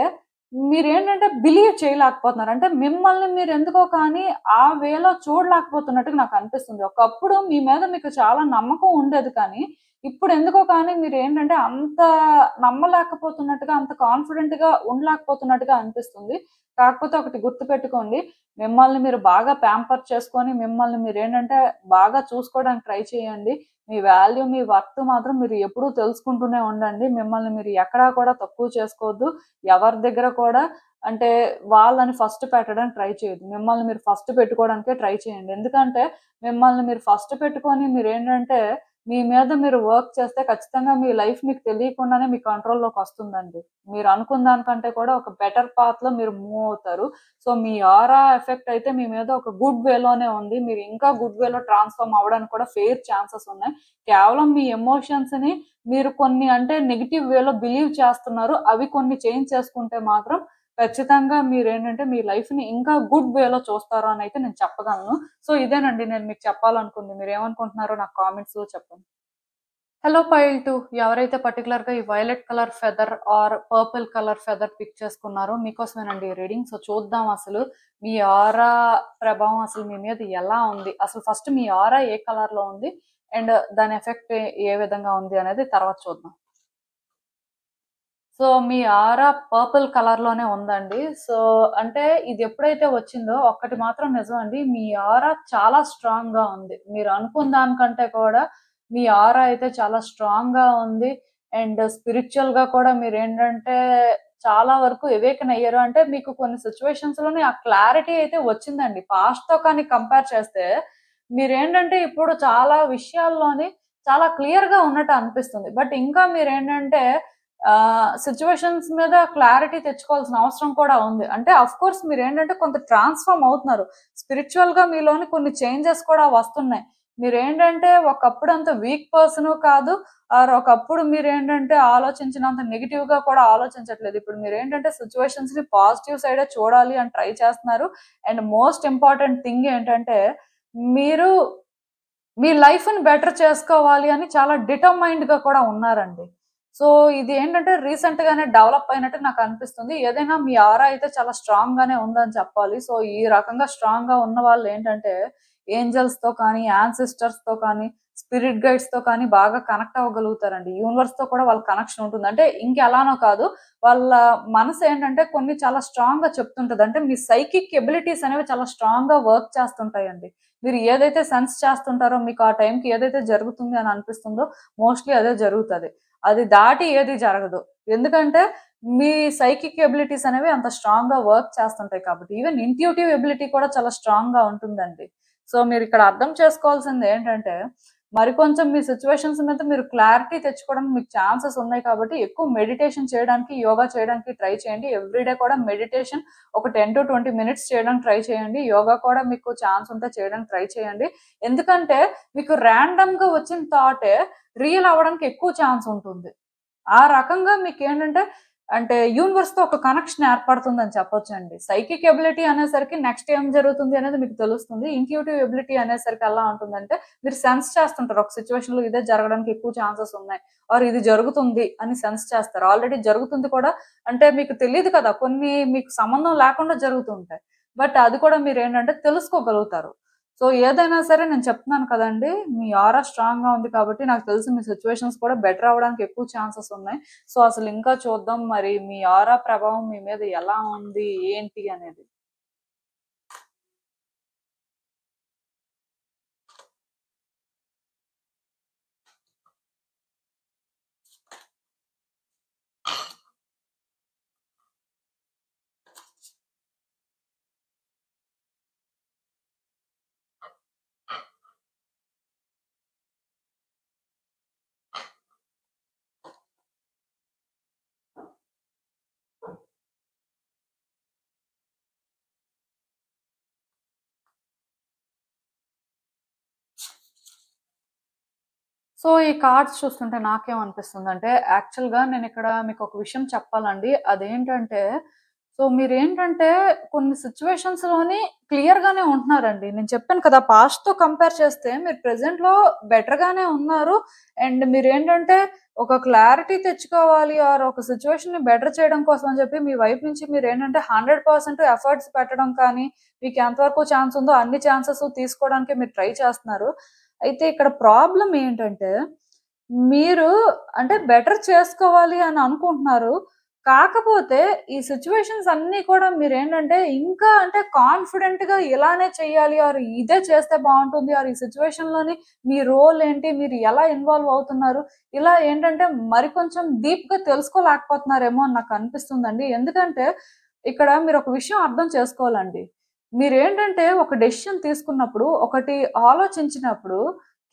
మీరేంటంటే బిలీవ్ చేయలేకపోతున్నారు. అంటే మిమ్మల్ని మీరెందుకో కానీ ఆ వేలో చూడలేకపోతున్నట్టుగా నాకనిపిస్తుంది. ఒకప్పుడు మీ మీద మీకు చాలా నమ్మకం ఉండేది కానీ ఇప్పుడెందుకో కానీ మీరేంటంటే అంత నమ్మలేకపోతున్నట్టుగా, అంత కాన్ఫిడెంట్‌గా ఉండలేకపోతున్నట్టుగా అనిపిస్తుంది. కాకపోతే ఒకటి గుర్తుపెట్టుకోండి. మిమ్మల్ని మీరు బాగా ప్యాంపర్ చేసుకొని, మిమ్మల్ని మీరేంటంటే బాగా చూసుకోవడానికి ట్రై చేయండి. మీ వాల్యూ, మీ వర్త్ మాత్రం మీరు ఎప్పుడూ తెలుసుకుంటూనే ఉండండి. మిమ్మల్ని మీరు ఎక్కడా కూడా తక్కువ చేసుకోవద్దు. ఎవరి దగ్గర కూడా అంటే వాళ్ళని ఫస్ట్ పెట్టడానికి ట్రై చేయొద్దు. మిమ్మల్ని మీరు ఫస్ట్ పెట్టుకోవడానికే ట్రై చేయండి. ఎందుకంటే మిమ్మల్ని మీరు ఫస్ట్ పెట్టుకొని మీరేంటంటే మీ మీద మీరు వర్క్ చేస్తే ఖచ్చితంగా మీ లైఫ్ మీకు తెలియకుండానే మీ కంట్రోల్‌లోకొస్తుందండి. మీరు అనుకున్న దానికంటే కూడా ఒక బెటర్ పాత్‌లో మీరు మూవ్ అవుతారు. సో, మీ ఆరా ఎఫెక్ట్ అయితే మీ మీద ఒక గుడ్ వేలోనే ఉంది. మీరు ఇంకా గుడ్ వేలో ట్రాన్స్‌ఫార్మ్ అవ్వడానికి కూడా ఫెయిర్ ఛాన్సెస్ ఉన్నాయి. కేవలం మీ ఎమోషన్స్‌ని మీరు కొన్ని అంటే నెగెటివ్ వేలో బిలీవ్ చేస్తున్నారు. అవి కొన్ని చేంజ్ చేసుకుంటే మాత్రం ఖచ్చితంగా మీరేంటంటే మీ లైఫ్‌ని ఇంకా గుడ్ వేలో చూస్తారు అనైతే నేను చెప్పగలను. సో, ఇదేనండి నేను మీకు చెప్పాలనుకుంది. మీరేమనుకుంటున్నారో నాకు కామెంట్స్‌లో చెప్పండి. హలో పైల్ 2 ఎవరైతే పర్టిక్యులర్‌గా ఈ violet colour feather or purple colour feather pick చేసుకున్నారో మీకోసమేనండి ఈ రీడింగ్. సో, చూద్దాం అసలు మీ ఆరా ప్రభావం అసలు మీ మీద ఎలా ఉంది? అసలు ఫస్ట్ మీ ఆరా ఏ కలర్‌లో ఉంది? అండ్ దాని ఎఫెక్ట్ ఏ విధంగా ఉంది అనేది తర్వాత చూద్దాం. సో మీ ఆరా పర్పుల్ కలర్ లోనే ఉందండి. సో అంటే ఇది ఎప్పుడైతే వచ్చిందో ఒక్కటి మాత్రం నిజం అండి, మీ ఆరా చాలా స్ట్రాంగ్ గా ఉంది. మీరు అనుకున్న దానికంటే కూడా మీ ఆరా అయితే చాలా స్ట్రాంగ్ గా ఉంది. అండ్ స్పిరిచువల్ గా కూడా మీరు ఏంటంటే చాలా వరకు ఎవేకన్ అయ్యారు. అంటే మీకు కొన్ని సిచ్యువేషన్స్ లోని ఆ క్లారిటీ అయితే వచ్చిందండి. పాస్ట్ తో కానీ కంపేర్ చేస్తే మీరేంటంటే ఇప్పుడు చాలా విషయాల్లోని చాలా క్లియర్ గా ఉన్నట్టు అనిపిస్తుంది. బట్ ఇంకా మీరేంటంటే సిచ్యువేషన్స్ మీద క్లారిటీ తెచ్చుకోవాల్సిన అవసరం కూడా ఉంది. అంటే అఫ్‌కోర్స్ మీరేంటంటే కొంత ట్రాన్స్‌ఫార్మ్ అవుతున్నారు. స్పిరిచువల్‌గా మీలోని కొన్ని చేంజెస్ కూడా వస్తున్నాయి. మీరేంటంటే ఒకప్పుడు అంత వీక్ పర్సను కాదు. ఆర్ ఒకప్పుడు మీరేంటంటే ఆలోచించినంత నెగెటివ్‌గా కూడా ఆలోచించట్లేదు. ఇప్పుడు మీరేంటంటే సిచ్యువేషన్స్‌ని పాజిటివ్ సైడే చూడాలి అని ట్రై చేస్తున్నారు. అండ్ మోస్ట్ ఇంపార్టెంట్ థింగ్ ఏంటంటే మీరు మీ లైఫ్‌ని బెటర్ చేసుకోవాలి అని చాలా డిటర్మైన్డ్‌గా కూడా ఉన్నారండి. సో, ఇది ఏంటంటే రీసెంట్ గానే డెవలప్ అయినట్టు నాకు అనిపిస్తుంది. ఏదైనా మీ ఆరా అయితే చాలా స్ట్రాంగ్ గానే ఉందని చెప్పాలి. సో, ఈ రకంగా స్ట్రాంగ్ గా ఉన్న వాళ్ళు ఏంటంటే ఏంజెల్స్ తో కానీ, యాన్సిస్టర్స్ తో కానీ, స్పిరిట్ గైడ్స్ తో కానీ బాగా కనెక్ట్ అవ్వగలుగుతారండి. యూనివర్స్ తో కూడా వాళ్ళ కనెక్షన్ ఉంటుంది. అంటే ఇంకెలానో కాదు. వాళ్ళ మనసు ఏంటంటే కొన్ని చాలా స్ట్రాంగ్ గా చెప్తుంటది. అంటే మీ సైకిక్ ఎబిలిటీస్ అనేవి చాలా స్ట్రాంగ్ గా వర్క్ చేస్తుంటాయండి. మీరు ఏదైతే సెన్స్ చేస్తుంటారో మీకు ఆ టైంకి ఏదైతే జరుగుతుంది అని అనిపిస్తుందో మోస్ట్‌లీ అదే జరుగుతది. అది దాటి ఏది జరగదు. ఎందుకంటే మీ సైకిక్ ఎబిలిటీస్ అనేవి అంత స్ట్రాంగ్ గా వర్క్ చేస్తుంటాయి కాబట్టి. ఈవెన్ ఇంట్యూటివ్ ఎబిలిటీ కూడా చాలా స్ట్రాంగ్ గా ఉంటుందండి. సో మీరు ఇక్కడ అర్థం చేసుకోవాల్సింది ఏంటంటే మరి కొంచెం మీ సిచ్యువేషన్స్ మీద మీరు క్లారిటీ తెచ్చుకోవడానికి మీకు ఛాన్సెస్ ఉన్నాయి కాబట్టి ఎక్కువ మెడిటేషన్ చేయడానికి, యోగా చేయడానికి ట్రై చేయండి. ఎవ్రీడే కూడా మెడిటేషన్ ఒక 10-20 మినిట్స్ చేయడానికి ట్రై చేయండి. యోగా కూడా మీకు ఛాన్స్ ఉంటే చేయడానికి ట్రై చేయండి. ఎందుకంటే మీకు ర్యాండమ్ గా వచ్చిన థాటే రియల్ అవ్వడానికి ఎక్కువ ఛాన్స్ ఉంటుంది. ఆ రకంగా మీకేంటంటే అంటే యూనివర్స్ తో ఒక కనెక్షన్ ఏర్పడుతుందని చెప్పొచ్చండి. సైకిక్ ఎబిలిటీ అనేసరికి నెక్స్ట్ ఏం జరుగుతుంది అనేది మీకు తెలుస్తుంది. ఇంట్యూటివ్ ఎబిలిటీ అనేసరికి ఎలా ఉంటుందంటే మీరు సెన్స్ చేస్తుంటారు. ఒక సిచ్యువేషన్ లో ఇదే జరగడానికి ఎక్కువ ఛాన్సెస్ ఉన్నాయి. ఆర్ ఇది జరుగుతుంది అని సెన్స్ చేస్తారు. ఆల్రెడీ జరుగుతుంది కూడా అంటే మీకు తెలియదు కదా, కొన్ని మీకు సంబంధం లేకుండా జరుగుతుంటాయి. బట్ అది కూడా మీరేంటంటే తెలుసుకోగలుగుతారు. సో ఏదైనా సరే నేను చెప్తున్నాను కదండీ! మీ ఆరా స్ట్రాంగ్‌గా ఉంది కాబట్టి నాకు తెలిసి మీ సిట్యుయేషన్స్ కూడా బెటర్ అవ్వడానికి ఎక్కువ ఛాన్సెస్ ఉన్నాయి. సో అసలు ఇంకా చూద్దాం మరి మీ ఆరా ప్రభావం మీ మీద ఎలా ఉంది? ఏంటి అనేది. సో ఈ కార్డ్స్ చూస్తుంటే నాకేమనిపిస్తుందంటే యాక్చువల్‌గా నేనిక్కడ మీకొక విషయం చెప్పాలండి. అదేంటంటే సో మీరేంటంటే కొన్ని సిట్యుయేషన్స్‌లోని క్లియర్‌గానే ఉంటున్నారండి. నేను చెప్పాను కదా, పాస్ట్‌తో కంపేర్ చేస్తే మీరు ప్రెజెంట్‌లో బెటర్‌గానే ఉన్నారు. అండ్ మీరేంటంటే ఒక క్లారిటీ తెచ్చుకోవాలి ఆర్ ఒక సిట్యుయేషన్‌ని బెటర్ చేయడం కోసం అని చెప్పి మీ వైపు నుంచి మీరేంటంటే 100% ఎఫర్ట్స్ పెట్టడం కానీ, మీకు ఎంతవరకు ఛాన్స్ ఉందో అన్ని ఛాన్సెస్ తీసుకోవడానికే మీరు ట్రై చేస్తున్నారు. అయితే ఇక్కడ ప్రాబ్లమ్ ఏంటంటే, మీరు అంటే బెటర్ చేసుకోవాలి అని అనుకుంటున్నారు. కాకపోతే ఈ సిట్యుయేషన్స్ అన్నీ కూడా మీరేంటంటే ఇంకా అంటే కాన్ఫిడెంట్‌గా ఇలానే చేయాలి ఆర్ ఇదే చేస్తే బావుంటుంది ఆర్ ఈ సిట్యుయేషన్‌లోని మీ రోల్ ఏంటి? మీరు ఎలా ఇన్వాల్వ్ అవుతున్నారు? ఇలా ఏంటంటే మరి కొంచెం డీప్‌గా తెలుసుకోలేకపోతున్నారేమో అని నాకు అనిపిస్తుందండి. ఎందుకంటే ఇక్కడ మీరొక విషయం అర్థం చేసుకోవాలండి. మీరేంటంటే ఒక డెసిషన్ తీసుకున్నప్పుడు, ఒకటి ఆలోచించినప్పుడు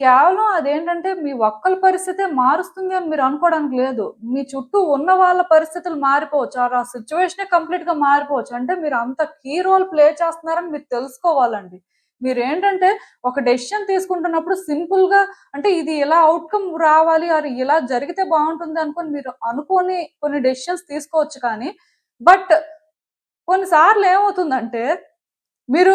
కేవలం అదేంటంటే మీ ఒక్కళ్ళ పరిస్థితే మారుస్తుంది అని మీరు అనుకోవడానికి లేదు. మీ చుట్టూ ఉన్న వాళ్ళ పరిస్థితులు మారిపోవచ్చు. ఆర్ ఆ సిట్యుయేషనే కంప్లీట్‌గా మారిపోవచ్చు. అంటే మీరు అంత కీ రోల్ ప్లే చేస్తున్నారని మీరు తెలుసుకోవాలండి. మీరేంటంటే ఒక డెసిషన్ తీసుకుంటున్నప్పుడు సింపుల్‌గా అంటే ఇది ఇలా ఔట్‌కమ్ రావాలి ఆర్ ఇలా జరిగితే బావుంటుంది అనుకోని మీరు అనుకోని కొన్ని డెసిషన్స్ తీసుకోవచ్చు కానీ, బట్ కొన్ని సార్లు ఏమవుతుందంటే మీరు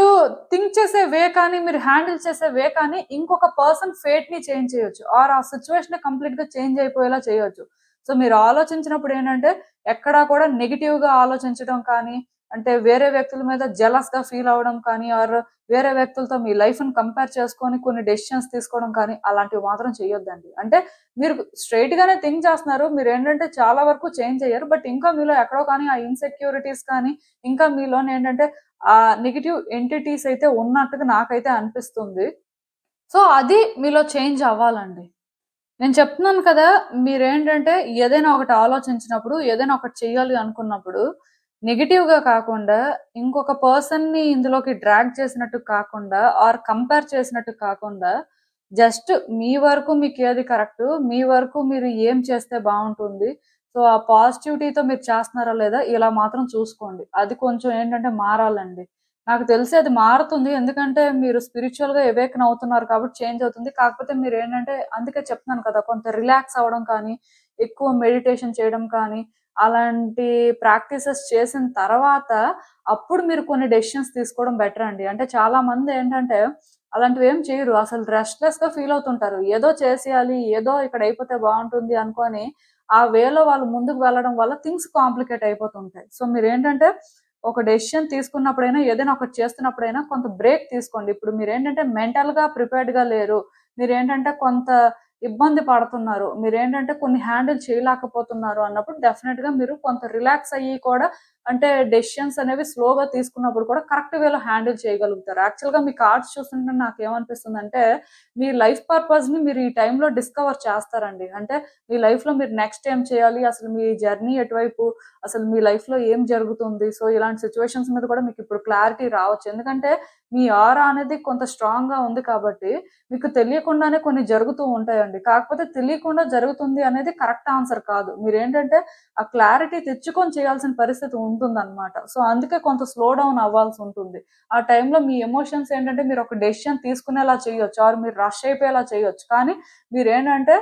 థింక్ చేసే వే కానీ, మీరు హ్యాండిల్ చేసే వే కానీ, ఇంకొక పర్సన్ ఫేట్‌ని చేంజ్ చేయొచ్చు. ఆర్ ఆ సిట్యుయేషనే కంప్లీట్‌గా చేంజ్ అయిపోయేలా చేయొచ్చు. సో, మీరు ఆలోచించినప్పుడు ఏంటంటే, ఎక్కడా కూడా నెగెటివ్‌గా ఆలోచించడం కానీ, అంటే వేరే వ్యక్తుల మీద జెలస్‌గా ఫీల్ అవ్వడం కానీ, ఆర్ వేరే వ్యక్తులతో మీ లైఫ్ని కంపేర్ చేసుకొని కొన్ని డెసిషన్స్ తీసుకోవడం కానీ అలాంటివి మాత్రం చేయొద్దండి. అంటే మీరు స్ట్రైట్ గానే థింక్ చేస్తున్నారు, మీరు ఏంటంటే చాలా వరకు చేంజ్ అయ్యారు, బట్ ఇంకా మీలో ఎక్కడో కానీ ఆ ఇన్సెక్యూరిటీస్ కానీ ఇంకా మీలోనే ఏంటంటే ఆ నెగిటివ్ ఎంటిటీస్ అయితే ఉన్నట్టుగా నాకైతే అనిపిస్తుంది. సో అది మీలో చేంజ్ అవ్వాలండి. నేను చెప్తున్నాను కదా! మీరేంటంటే ఏదైనా ఒకటి ఆలోచించినప్పుడు, ఏదైనా ఒకటి చెయ్యాలి అనుకున్నప్పుడు, నెగెటివ్‌గా కాకుండా, ఇంకొక పర్సన్‌ని ఇందులోకి డ్రాగ్ చేసినట్టు కాకుండా, ఆర్ కంపేర్ చేసినట్టు కాకుండా, జస్ట్ మీ వరకు మీకేది కరెక్టు, మీ వరకు మీరు ఏం చేస్తే బావుంటుంది, సో, ఆ పాజిటివిటీతో మీరు చేస్తున్నారా లేదా, ఇలా మాత్రం చూసుకోండి. అది కొంచెం ఏంటంటే మారాలండి. నాకు తెలిసి అది మారుతుంది. ఎందుకంటే మీరు స్పిరిచ్యువల్‌గా అవేకెన్ అవుతున్నారు కాబట్టి చేంజ్ అవుతుంది. కాకపోతే మీరేంటంటే అందుకే చెప్తున్నాను కదా! కొంత రిలాక్స్ అవ్వడం కానీ, ఎక్కువ మెడిటేషన్ చేయడం కానీ, అలాంటి ప్రాక్టీసెస్ చేసిన తర్వాత అప్పుడు మీరు కొన్ని డెసిషన్స్ తీసుకోవడం బెటర్ అండి. అంటే చాలామంది ఏంటంటే అలాంటివేం చేయరు. అసలు రెస్ట్‌లెస్‌గా ఫీల్ అవుతుంటారు. ఏదో చేసేయాలి, ఏదో ఇక్కడ అయిపోతే బావుంటుంది అనుకోని ఆ వేలో వాళ్ళు ముందుకు వెళ్ళడం వల్ల థింగ్స్ కాంప్లికేట్ అయిపోతుంటాయి. సో, మీరేంటంటే ఒక డెసిషన్ తీసుకున్నప్పుడైనా, ఏదైనా ఒకటి చేస్తున్నప్పుడైనా కొంత బ్రేక్ తీసుకోండి. ఇప్పుడు మీరేంటంటే మెంటల్‌గా ప్రిపేర్డ్‌గా లేరు. మీరేంటంటే కొంత ఇబ్బంది పడుతున్నారు. మీరేంటంటే కొన్ని హ్యాండిల్ చేయలేకపోతున్నారు అన్నప్పుడు డెఫినిట్‌గా మీరు కొంత రిలాక్స్ అయ్యి కూడా అంటే డెసిషన్స్ అనేవి స్లోగా తీసుకున్నప్పుడు కూడా కరెక్ట్ వేలో హ్యాండిల్ చేయగలుగుతారు. యాక్చువల్‌గా మీ కార్డ్స్ చూస్తుంటే నాకేమనిపిస్తుందంటే, మీ లైఫ్ పర్పస్‌ని మీరు ఈ టైంలో డిస్కవర్ చేస్తారండి. అంటే మీ లైఫ్‌లో మీరు నెక్స్ట్ ఏం చేయాలి? అసలు మీ జర్నీ ఎటువైపు? అసలు మీ లైఫ్‌లో ఏం జరుగుతుంది? సో, ఇలాంటి సిట్యుయేషన్స్ మీద కూడా మీకిప్పుడు క్లారిటీ రావచ్చు. ఎందుకంటే, మీ ఆరా అనేది కొంత స్ట్రాంగ్‌గా ఉంది కాబట్టి, మీకు తెలియకుండానే కొన్ని జరుగుతూ ఉంటాయండి. కాకపోతే తెలియకుండా జరుగుతుంది అనేది కరెక్ట్ ఆన్సర్ కాదు. మీరేంటంటే, ఆ క్లారిటీ తెచ్చుకొని చేయాల్సిన పరిస్థితి ఉంటుందనమాట. సో, అందుకే కొంత స్లో డౌన్ అవ్వాల్సుంటుంది. ఆ టైంలో మీ ఎమోషన్స్ ఏంటంటే, మీరొక డెసిషన్ తీసుకునేలా చేయొచ్చు. ఆర్ మీరు రష్ అయిపోయేలా చేయొచ్చు. కానీ మీరేంటంటే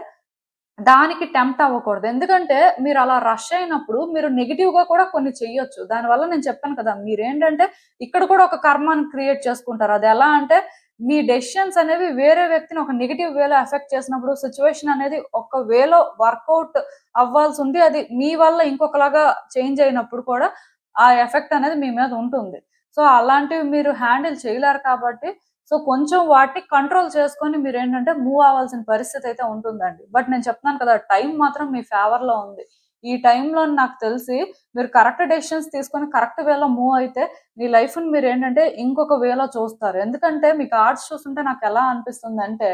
దానికి టెంప్ట్ అవ్వకూడదు. ఎందుకంటే మీరలా రష్ అయినప్పుడు మీరు నెగెటివ్‌గా కూడా కొన్ని చెయ్యొచ్చు. దానివల్ల నేను చెప్పాను కదా! మీరేంటంటే ఇక్కడ కూడా ఒక కర్మని క్రియేట్ చేసుకుంటారు. అదెలా అంటే మీ డెసిషన్స్ అనేవి వేరే వ్యక్తిని ఒక నెగెటివ్ వేలో ఎఫెక్ట్ చేసినప్పుడు సిట్యుయేషన్ అనేది ఒక వేలో వర్కౌట్ అవ్వాల్సుంది. అది మీ వల్ల ఇంకొకలాగా చేంజ్ అయినప్పుడు కూడా ఆ ఎఫెక్ట్ అనేది మీ మీద ఉంటుంది. సో, అలాంటివి మీరు హ్యాండిల్ చేయలేరు కాబట్టి సో, కొంచెం వాటిని కంట్రోల్ చేసుకొని మీరేంటంటే మూవ్ అవ్వాల్సిన పరిస్థితయితే ఉంటుందండి. బట్ నేను చెప్తున్నాను కదా! టైం మాత్రం మీ ఫేవర్‌లో ఉంది. ఈ టైంలో నాకు తెలిసి మీరు కరెక్ట్ డెసిషన్స్ తీసుకొని కరెక్ట్ వేలో మూవ్ అయితే మీ లైఫ్‌ని మీరేంటంటే ఇంకొక వేలో చూస్తారు. ఎందుకంటే మీ కార్డ్స్ చూస్తుంటే నాకెలా అనిపిస్తుందంటే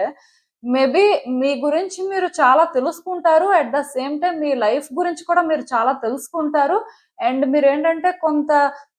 మేబీ మీ గురించి మీరు చాలా తెలుసుకుంటారు. At the same time me life గురించి కూడా మీరు చాలా తెలుసుకుంటారు. అండ్ మీరేంటంటే కొంత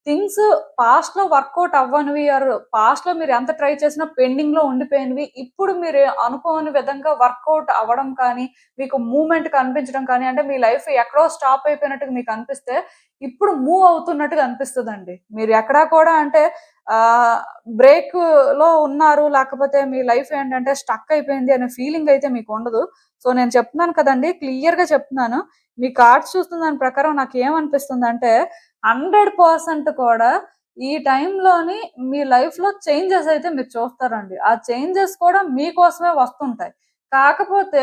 థింగ్స్ పాస్ట్‌లో వర్కౌట్ అవ్వనివి ఆర్ పాస్ట్‌లో మీరు ఎంత ట్రై చేసినా పెండింగ్‌లో ఉండిపోయినవి, ఇప్పుడు మీరు అనుకోని విధంగా వర్కౌట్ అవ్వడం కానీ, మీకు మూవ్‌మెంట్ కనిపించడం కానీ, అంటే మీ లైఫ్ ఎక్కడో స్టాప్ అయిపోయినట్టుగా మీకు అనిపిస్తే, ఇప్పుడు మూవ్ అవుతున్నట్టుగా అనిపిస్తదండి. మీరు ఎక్కడా కూడా అంటే ఆహ్, బ్రేక్‌లో ఉన్నారు, లేకపోతే మీ లైఫ్ ఏంటంటే స్టక్ అయిపోయింది అనే ఫీలింగ్ అయితే మీకుండదు. సో, నేను చెప్తున్నాను కదండీ! క్లియర్‌గా చెప్తున్నాను. మీ కార్డ్స్ చూస్తున్న దాని ప్రకారం నాకేమనిపిస్తుందంటే 100% కూడా ఈ టైంలోని మీ లైఫ్‌లో చేంజెస్ అయితే మీరు చూస్తారండి. ఆ చేంజెస్ కూడా మీకోసమే వస్తుంటాయి. కాకపోతే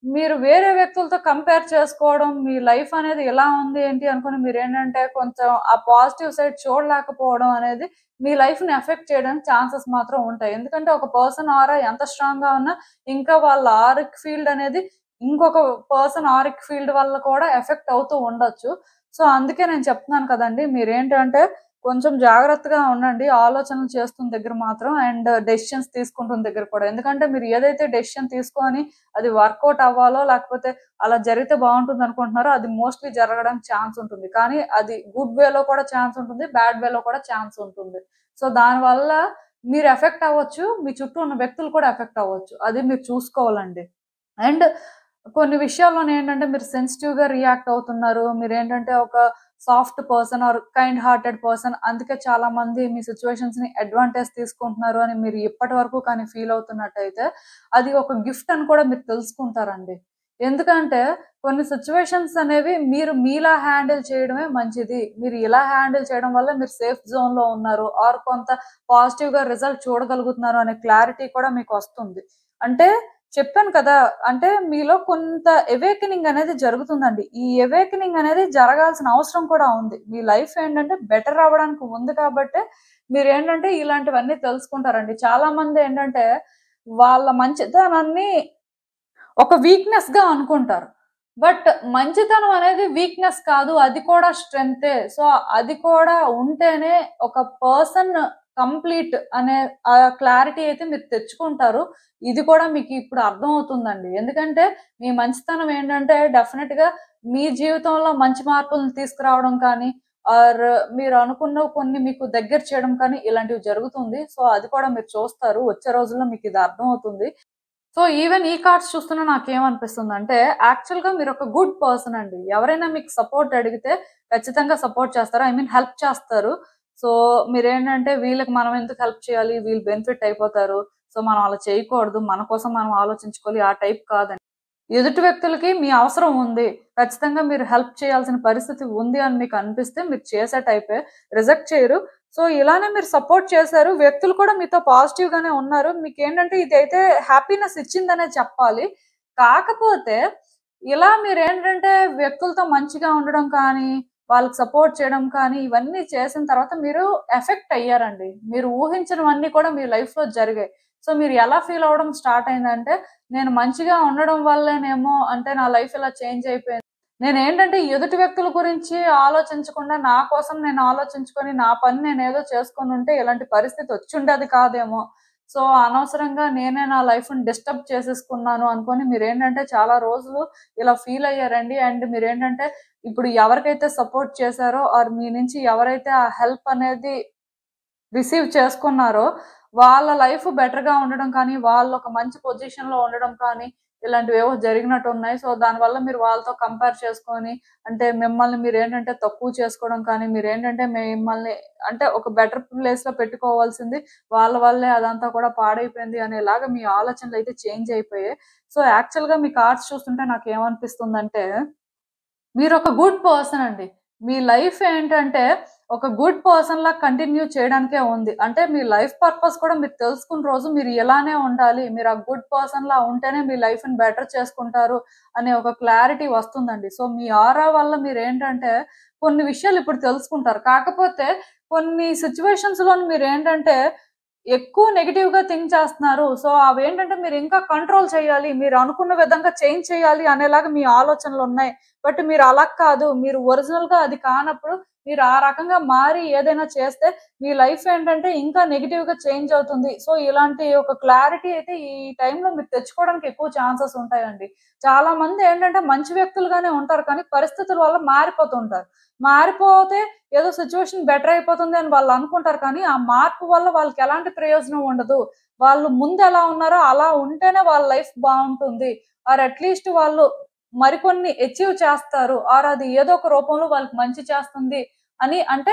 మీరు వేరే వ్యక్తులతో కంపేర్ చేసుకోవడం, మీ లైఫ్ అనేది ఇలా ఉంది ఏంటి అనుకోని మీరేంటంటే కొంచెం ఆ పాజిటివ్ సైడ్ చూడలేకపోవడం అనేది మీ లైఫ్‌ని ఎఫెక్ట్ చేయడానికి ఛాన్సెస్ మాత్రం ఉంటాయి. ఎందుకంటే ఒక పర్సన్ ఆరా ఎంత స్ట్రాంగ్‌గా ఉన్నా ఇంకా వాళ్ళ ఆరిక్ ఫీల్డ్ అనేది ఇంకొక పర్సన్ ఆరిక్ ఫీల్డ్ వల్ల కూడా ఎఫెక్ట్ అవుతూ ఉండొచ్చు. సో, అందుకే నేను చెప్తున్నాను కదండీ! మీరేంటంటే కొంచెం జాగ్రత్తగా ఉండండి. ఆలోచనలు చేస్తున్న దగ్గర మాత్రం అండ్ డెసిషన్స్ తీసుకుంటున్న దగ్గర కూడా. ఎందుకంటే మీరు ఏదైతే డెసిషన్ తీసుకొని అది వర్కౌట్ అవ్వాలో లేకపోతే అలా జరిగితే బావుంటుందనుకుంటున్నారో అది మోస్ట్‌లీ జరగడానికి ఛాన్స్ ఉంటుంది. కానీ అది గుడ్ వేలో కూడా ఛాన్స్ ఉంటుంది. బ్యాడ్ వేలో కూడా ఛాన్స్ ఉంటుంది. సో, దానివల్ల మీరు ఎఫెక్ట్ అవ్వచ్చు. మీ చుట్టూ ఉన్న వ్యక్తులు కూడా ఎఫెక్ట్ అవ్వచ్చు. అది మీరు చూసుకోవాలండి. అండ్ కొన్ని విషయాల్లోనేంటంటే మీరు సెన్సిటివ్‌గా రియాక్ట్ అవుతున్నారు. మీరేంటంటే ఒక soft person are kind hearted person. అందుకే చాలా మంది మీ సిట్యుయేషన్స్‌ని అడ్వాంటేజ్ తీసుకుంటున్నారు అని మీరు ఇప్పటి వరకు కానీ ఫీల్ అవుతున్నట్టయితే, అది ఒక గిఫ్ట్ అని కూడా మీరు తెలుసుకుంటారండి. ఎందుకంటే కొన్ని సిట్యుయేషన్స్ అనేవి మీరు మీలా హ్యాండిల్ చేయడమే మంచిది. మీరు ఇలా హ్యాండిల్ చేయడం వల్ల మీరు సేఫ్ జోన్‌లో ఉన్నారు. ఆర్ కొంత పాజిటివ్‌గా రిజల్ట్ చూడగలుగుతున్నారు అనే క్లారిటీ కూడా మీకొస్తుంది. అంటే చెప్పాను కదా! అంటే మీలో కొంత అవేకెనింగ్ అనేది జరుగుతుందండి. ఈ అవేకెనింగ్ అనేది జరగాల్సిన అవసరం కూడా ఉంది. మీ లైఫ్ ఏంటంటే బెటర్ అవ్వడానికి ఉంది కాబట్టే మీరేంటంటే ఇలాంటివన్నీ తెలుసుకుంటారండి. చాలామంది ఏంటంటే వాళ్ళ మంచితనాన్ని ఒక వీక్‌నెస్‌గా అనుకుంటారు. బట్ మంచితనం అనేది వీక్‌నెస్ కాదు. అది కూడా స్ట్రెంగ్తే. సో, అది కూడా ఉంటేనే ఒక పర్సన్ కంప్లీట్ అనే క్లారిటీ అయితే మీరు తెచ్చుకుంటారు. ఇది కూడా మీకిప్పుడు అర్థమవుతుందండి. ఎందుకంటే మీ మంచితనం ఏంటంటే డెఫినిట్‌గా మీ జీవితంలో మంచి మార్పులను తీసుకురావడం కానీ, ఆర్ మీరు అనుకున్నవి కొన్ని మీకు దగ్గర చేయడం కానీ ఇలాంటివి జరుగుతుంది. సో, అది కూడా మీరు చూస్తారు. వచ్చే రోజుల్లో మీకిది అర్థమవుతుంది. సో, ఈవెన్ ఈ కార్డ్స్ చూస్తున్నా నాకేమనిపిస్తుందంటే, యాక్చువల్‌గా మీరొక గుడ్ పర్సన్ అండి. ఎవరైనా మీకు సపోర్ట్ అడిగితే ఖచ్చితంగా సపోర్ట్ చేస్తారు. ఐ మీన్ హెల్ప్ చేస్తారు. సో, మీరేంటంటే వీళ్ళకి మనం ఎందుకు హెల్ప్ చేయాలి? వీళ్ళు బెనిఫిట్ అయిపోతారు. సో, మనం అలా చేయకూడదు. మన కోసం మనం ఆలోచించుకోవాలి. ఆ టైప్ కాదండి. ఎదుటి వ్యక్తులకి మీ అవసరం ఉంది. ఖచ్చితంగా మీరు హెల్ప్ చేయాల్సిన పరిస్థితి ఉంది అని మీకు అనిపిస్తే మీరు చేసే టైపే. రిజెక్ట్ చేయరు. సో, ఇలానే మీరు సపోర్ట్ చేశారు. వ్యక్తులు కూడా మీతో పాజిటివ్ గానే ఉన్నారు. మీకేంటంటే ఇదైతే హ్యాపీనెస్ ఇచ్చిందనే చెప్పాలి. కాకపోతే ఇలా మీరేంటంటే వ్యక్తులతో మంచిగా ఉండడం కానీ, వాళ్ళకి సపోర్ట్ చేయడం కానీ, ఇవన్నీ చేసిన తర్వాత మీరు ఎఫెక్ట్ అయ్యారండి. మీరు ఊహించనివన్నీ కూడా మీ లైఫ్‌లో జరిగాయి. సో, మీరు ఎలా ఫీల్ అవ్వడం స్టార్ట్ అయిందంటే, నేను మంచిగా ఉండడం వల్లేనేమో అంటే నా లైఫ్ ఇలా చేంజ్ అయిపోయింది. నేనేంటంటే ఎదుటి వ్యక్తుల గురించి ఆలోచించకుండా నా కోసం నేను ఆలోచించుకొని, నా పని నేనేదో చేసుకొనుంటే ఇలాంటి పరిస్థితి వచ్చుండేది కాదేమో. సో, అనవసరంగా నేనే నా లైఫ్‌ని డిస్టర్బ్ చేసేసుకున్నాను అనుకోని మీరేంటంటే చాలా రోజులు ఇలా ఫీల్ అయ్యారండి. అండ్ మీరేంటంటే ఇప్పుడు ఎవరికైతే సపోర్ట్ చేశారో ఆర్ మీ నుంచి ఎవరైతే ఆ హెల్ప్ అనేది రిసీవ్ చేసుకున్నారో, వాళ్ళ లైఫ్ బెటర్‌గా ఉండడం కానీ, వాళ్ళొక మంచి పొజిషన్‌లో ఉండడం కానీ, ఇలాంటివేవో జరిగినట్టున్నాయి. సో, దానివల్ల మీరు వాళ్ళతో కంపేర్ చేసుకొని, అంటే మిమ్మల్ని మీరేంటంటే తక్కువ చేసుకోవడం కానీ, మీరేంటంటే మిమ్మల్ని అంటే ఒక బెటర్ ప్లేస్‌లో పెట్టుకోవాల్సింది వాళ్ళ వల్లే అదంతా కూడా పాడైపోయింది అనేలాగా మీ ఆలోచనలైతే చేంజ్ అయిపోయాయి. సో, యాక్చువల్‌గా మీ కార్డ్స్ చూస్తుంటే నాకేమనిపిస్తుందంటే మీరొక గుడ్ పర్సన్ అండి. మీ లైఫ్ ఏంటంటే, ఒక గుడ్ పర్సన్‌లా కంటిన్యూ చేయడానికే ఉంది. అంటే మీ లైఫ్ పర్పస్ కూడా మీరు తెలుసుకున్న రోజు మీరు ఇలానే ఉండాలి. మీరు ఆ గుడ్ పర్సన్‌లా ఉంటేనే మీ లైఫ్‌ని బెటర్ చేసుకుంటారు అనే ఒక క్లారిటీ వస్తుందండి. సో, మీ ఆరా వల్ల మీరేంటంటే, కొన్ని విషయాలు ఇప్పుడు తెలుసుకుంటారు. కాకపోతే కొన్ని సిట్యుయేషన్స్‌లోని మీరేంటంటే, ఎక్కువ నెగెటివ్‌గా థింక్ చేస్తున్నారు. సో, అవేంటంటే మీరింకా కంట్రోల్ చేయాలి. మీరు అనుకున్న విధంగా చేంజ్ చేయాలి అనేలాగా మీ ఆలోచనలున్నాయి. బట్ మీరు అలా కాదు. మీరు ఒరిజినల్‌గా అది కానప్పుడు మీరు ఆ రకంగా మారి ఏదైనా చేస్తే మీ లైఫ్ ఏంటంటే ఇంకా నెగెటివ్‌గా చేంజ్ అవుతుంది. సో, ఇలాంటి ఒక క్లారిటీ అయితే ఈ టైంలో మీరు తెచ్చుకోవడానికి ఎక్కువ ఛాన్సెస్ ఉంటాయండి. చాలామంది ఏంటంటే మంచి వ్యక్తులుగానే ఉంటారు. కానీ పరిస్థితుల వల్ల మారిపోతుంటారు. మారిపోతే ఏదో సిట్యుయేషన్ బెటర్ అయిపోతుంది అని వాళ్ళు అనుకుంటారు. కానీ ఆ మార్పు వల్ల వాళ్ళకి ఎలాంటి ప్రయోజనం ఉండదు. వాళ్ళు ముందు ఎలా ఉన్నారో అలా ఉంటేనే వాళ్ళ లైఫ్ బావుంటుంది. ఆర్ అట్‌లీస్ట్ వాళ్ళు మరికొన్ని అచీవ్ చేస్తారు. ఆర్ అది ఏదో ఒక రూపంలో వాళ్ళకి మంచి చేస్తుంది అని అంటే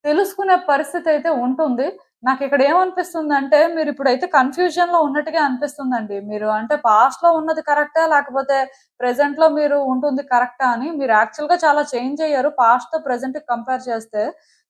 తెలుసుకునే పరిస్థితయితే ఉంటుంది. నాకిక్కడ ఏమనిపిస్తుందంటే, మీరిప్పుడైతే కన్‌ఫ్యూజన్‌లో ఉన్నట్టుగా అనిపిస్తుందండి. మీరు అంటే పాస్ట్‌లో ఉన్నది కరెక్టా? లేకపోతే ప్రెజెంట్‌లో మీరు ఉంటుంది కరెక్టా అని. మీరు యాక్చువల్‌గా చాలా చేంజ్ అయ్యారు పాస్ట్‌తో ప్రెజెంట్‌కి కంపేర్ చేస్తే.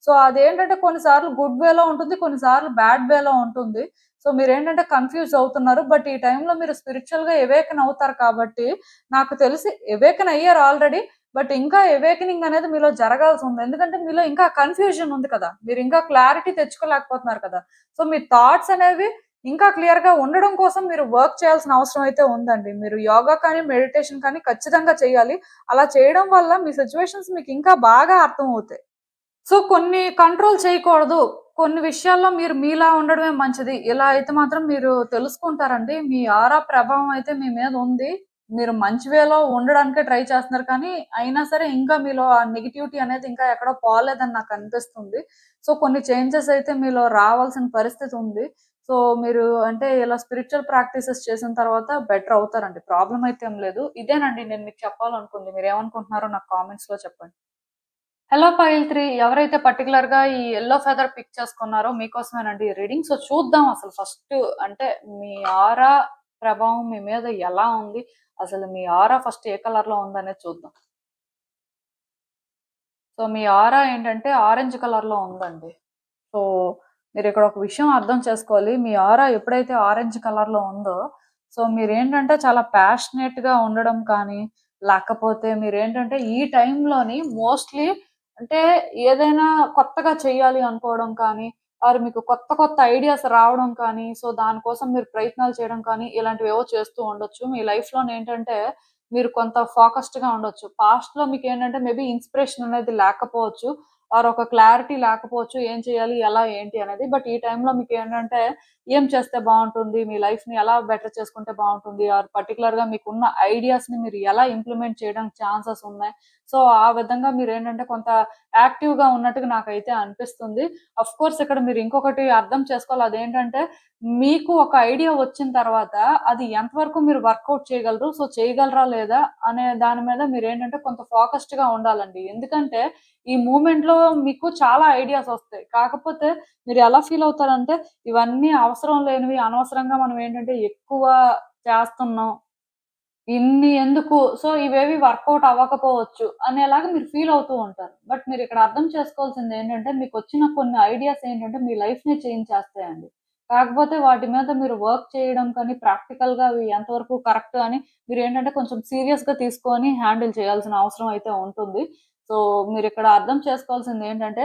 సో, అదేంటంటే కొన్నిసార్లు గుడ్ వేలో ఉంటుంది. కొన్నిసార్లు బ్యాడ్ వేలో ఉంటుంది. సో, మీరేంటంటే కన్‌ఫ్యూజ్ అవుతున్నారు. బట్ ఈ టైంలో మీరు స్పిరిచ్యువల్‌గా అవేకెన్ అవుతారు కాబట్టి, నాకు తెలిసి అవేకెన్ అయ్యారు ఆల్రెడీ. బట్ ఇంకా అవేకెనింగ్ అనేది మీలో జరగాల్సుంది. ఎందుకంటే మీలో ఇంకా కన్‌ఫ్యూజన్ ఉంది కదా! మీరింకా క్లారిటీ తెచ్చుకోలేకపోతున్నారు కదా! సో, మీ థాట్స్ అనేవి ఇంకా క్లియర్‌గా ఉండడం కోసం మీరు వర్క్ చేయాల్సిన అవసరం అయితే ఉందండి. మీరు యోగా కానీ, మెడిటేషన్ కానీ ఖచ్చితంగా చేయాలి. అలా చేయడం వల్ల మీ సిట్యుయేషన్స్ మీకు ఇంకా బాగా అర్థమవుతాయి. సో, కొన్ని కంట్రోల్ చేయకూడదు. కొన్ని విషయాల్లో మీరు మీలా ఉండడమే మంచిది. ఇలా అయితే మాత్రం మీరు తెలుసుకుంటారండి. మీ ఆరా ప్రభావం అయితే మీ మీద ఉంది. మీరు మంచి వేలో ఉండడానికే ట్రై చేస్తున్నారు కానీ, అయినా సరే ఇంకా మీలో ఆ నెగటివిటీ అనేది ఇంకా ఎక్కడో పోలేదని నాకనిపిస్తుంది. సో, కొన్ని చేంజెస్ అయితే మీలో రావాల్సిన పరిస్థితి ఉంది. సో, మీరు అంటే ఇలా స్పిరిచ్యువల్ ప్రాక్టీసెస్ చేసిన తర్వాత బెటర్ అవుతారండి. ప్రాబ్లమ్ అయితే ఏం లేదు. ఇదేనండి నేను మీకు చెప్పాలనుకుంది. మీరేమనుకుంటున్నారో నాకు కామెంట్స్‌లో చెప్పండి. హలో ఫైల్ 3 ఎవరైతే పర్టిక్యులర్‌గా ఈ యెల్లో ఫెదర్ పిక్ చేసుకున్నారో మీకోసమేనండి ఈ రీడింగ్. సో, చూద్దాం అసలు ఫస్ట్ అంటే మీ ఆరా ప్రభావం మీ మీద ఎలా ఉంది? అసలు మీ ఆరా ఫస్ట్ ఏ కలర్‌లో ఉందనేది చూద్దాం. సో, మీ ఆరా ఏంటంటే ఆరెంజ్ కలర్‌లో ఉందండి. సో, మీరిక్కడ ఒక విషయం అర్థం చేసుకోవాలి. మీ ఆరా ఎప్పుడైతే ఆరెంజ్ కలర్‌లో ఉందో, సో మీరేంటంటే చాలా ప్యాషనేట్‌గా ఉండడం కానీ, లేకపోతే మీరేంటంటే ఈ టైంలోని మోస్ట్‌లీ అంటే ఏదైనా కొత్తగా చేయాలి అనుకోవడం కానీ, ఆర్ మీకు కొత్త కొత్త ఐడియాస్ రావడం కానీ, సో దానికోసం మీరు ప్రయత్నాలు చేయడం కానీ, ఇలాంటివేవో చేస్తూ ఉండొచ్చు. మీ లైఫ్‌లోనేంటంటే మీరు కొంత ఫోకస్డ్‌గా ఉండొచ్చు. పాస్ట్‌లో మీకేంటంటే మేబీ ఇన్‌స్పిరేషన్ అనేది లేకపోవచ్చు. ఆర్ ఒక క్లారిటీ లేకపోవచ్చు. ఏం చేయాలి? ఎలా? ఏంటి? అనేది. బట్ ఈ టైంలో మీకేంటంటే ఏం చేస్తే బావుంటుంది? మీ లైఫ్‌ని ఎలా బెటర్ చేసుకుంటే బావుంటుంది? ఆర్ పర్టిక్యులర్‌గా మీకున్న ఐడియాస్‌ని మీరు ఎలా ఇంప్లిమెంట్ చేయడానికి ఛాన్సెస్ ఉన్నాయి? సో, ఆ విధంగా మీరేంటంటే కొంత యాక్టివ్‌గా ఉన్నట్టుగా నాకైతే అనిపిస్తుంది. ఆఫ్‌కోర్స్ ఇక్కడ మీరు ఇంకొకటి అర్థం చేసుకోవాలి. అదేంటంటే మీకు ఒక ఐడియా వచ్చిన తర్వాత అది ఎంతవరకు మీరు వర్కౌట్ చేయగలరు? సో, చేయగలరా లేదా? అనే దాని మీద మీరేంటంటే కొంత ఫోకస్డ్‌గా ఉండాలండి. ఎందుకంటే ఈ మూవ్‌మెంట్‌లో మీకు చాలా ఐడియాస్ వస్తాయి. కాకపోతే మీరు ఎలా ఫీల్ అవుతారంటే ఇవన్నీ అవసరం లేనివి, అనవసరంగా మనం ఏంటంటే ఎక్కువ చేస్తున్నాం. ఇన్ని ఎందుకు? సో, ఇవేవి వర్కౌట్ అవ్వకపోవచ్చు అనేలాగా మీరు ఫీల్ అవుతూ ఉంటారు. బట్ మీరిక్కడ అర్థం చేసుకోవాల్సిందేంటంటే, మీకొచ్చిన కొన్ని ఐడియాస్ ఏంటంటే, మీ లైఫ్‌ని చేంజ్ చేస్తాయండి. కాకపోతే వాటి మీద మీరు వర్క్ చేయడం కానీ, ప్రాక్టికల్‌గా అవి ఎంతవరకు కరెక్ట్ అని మీరేంటంటే, కొంచెం సీరియస్‌గా తీసుకొని హ్యాండిల్ చేయాల్సిన అవసరం అయితే ఉంటుంది. సో, మీరిక్కడ అర్థం చేసుకోవాల్సిందేంటంటే,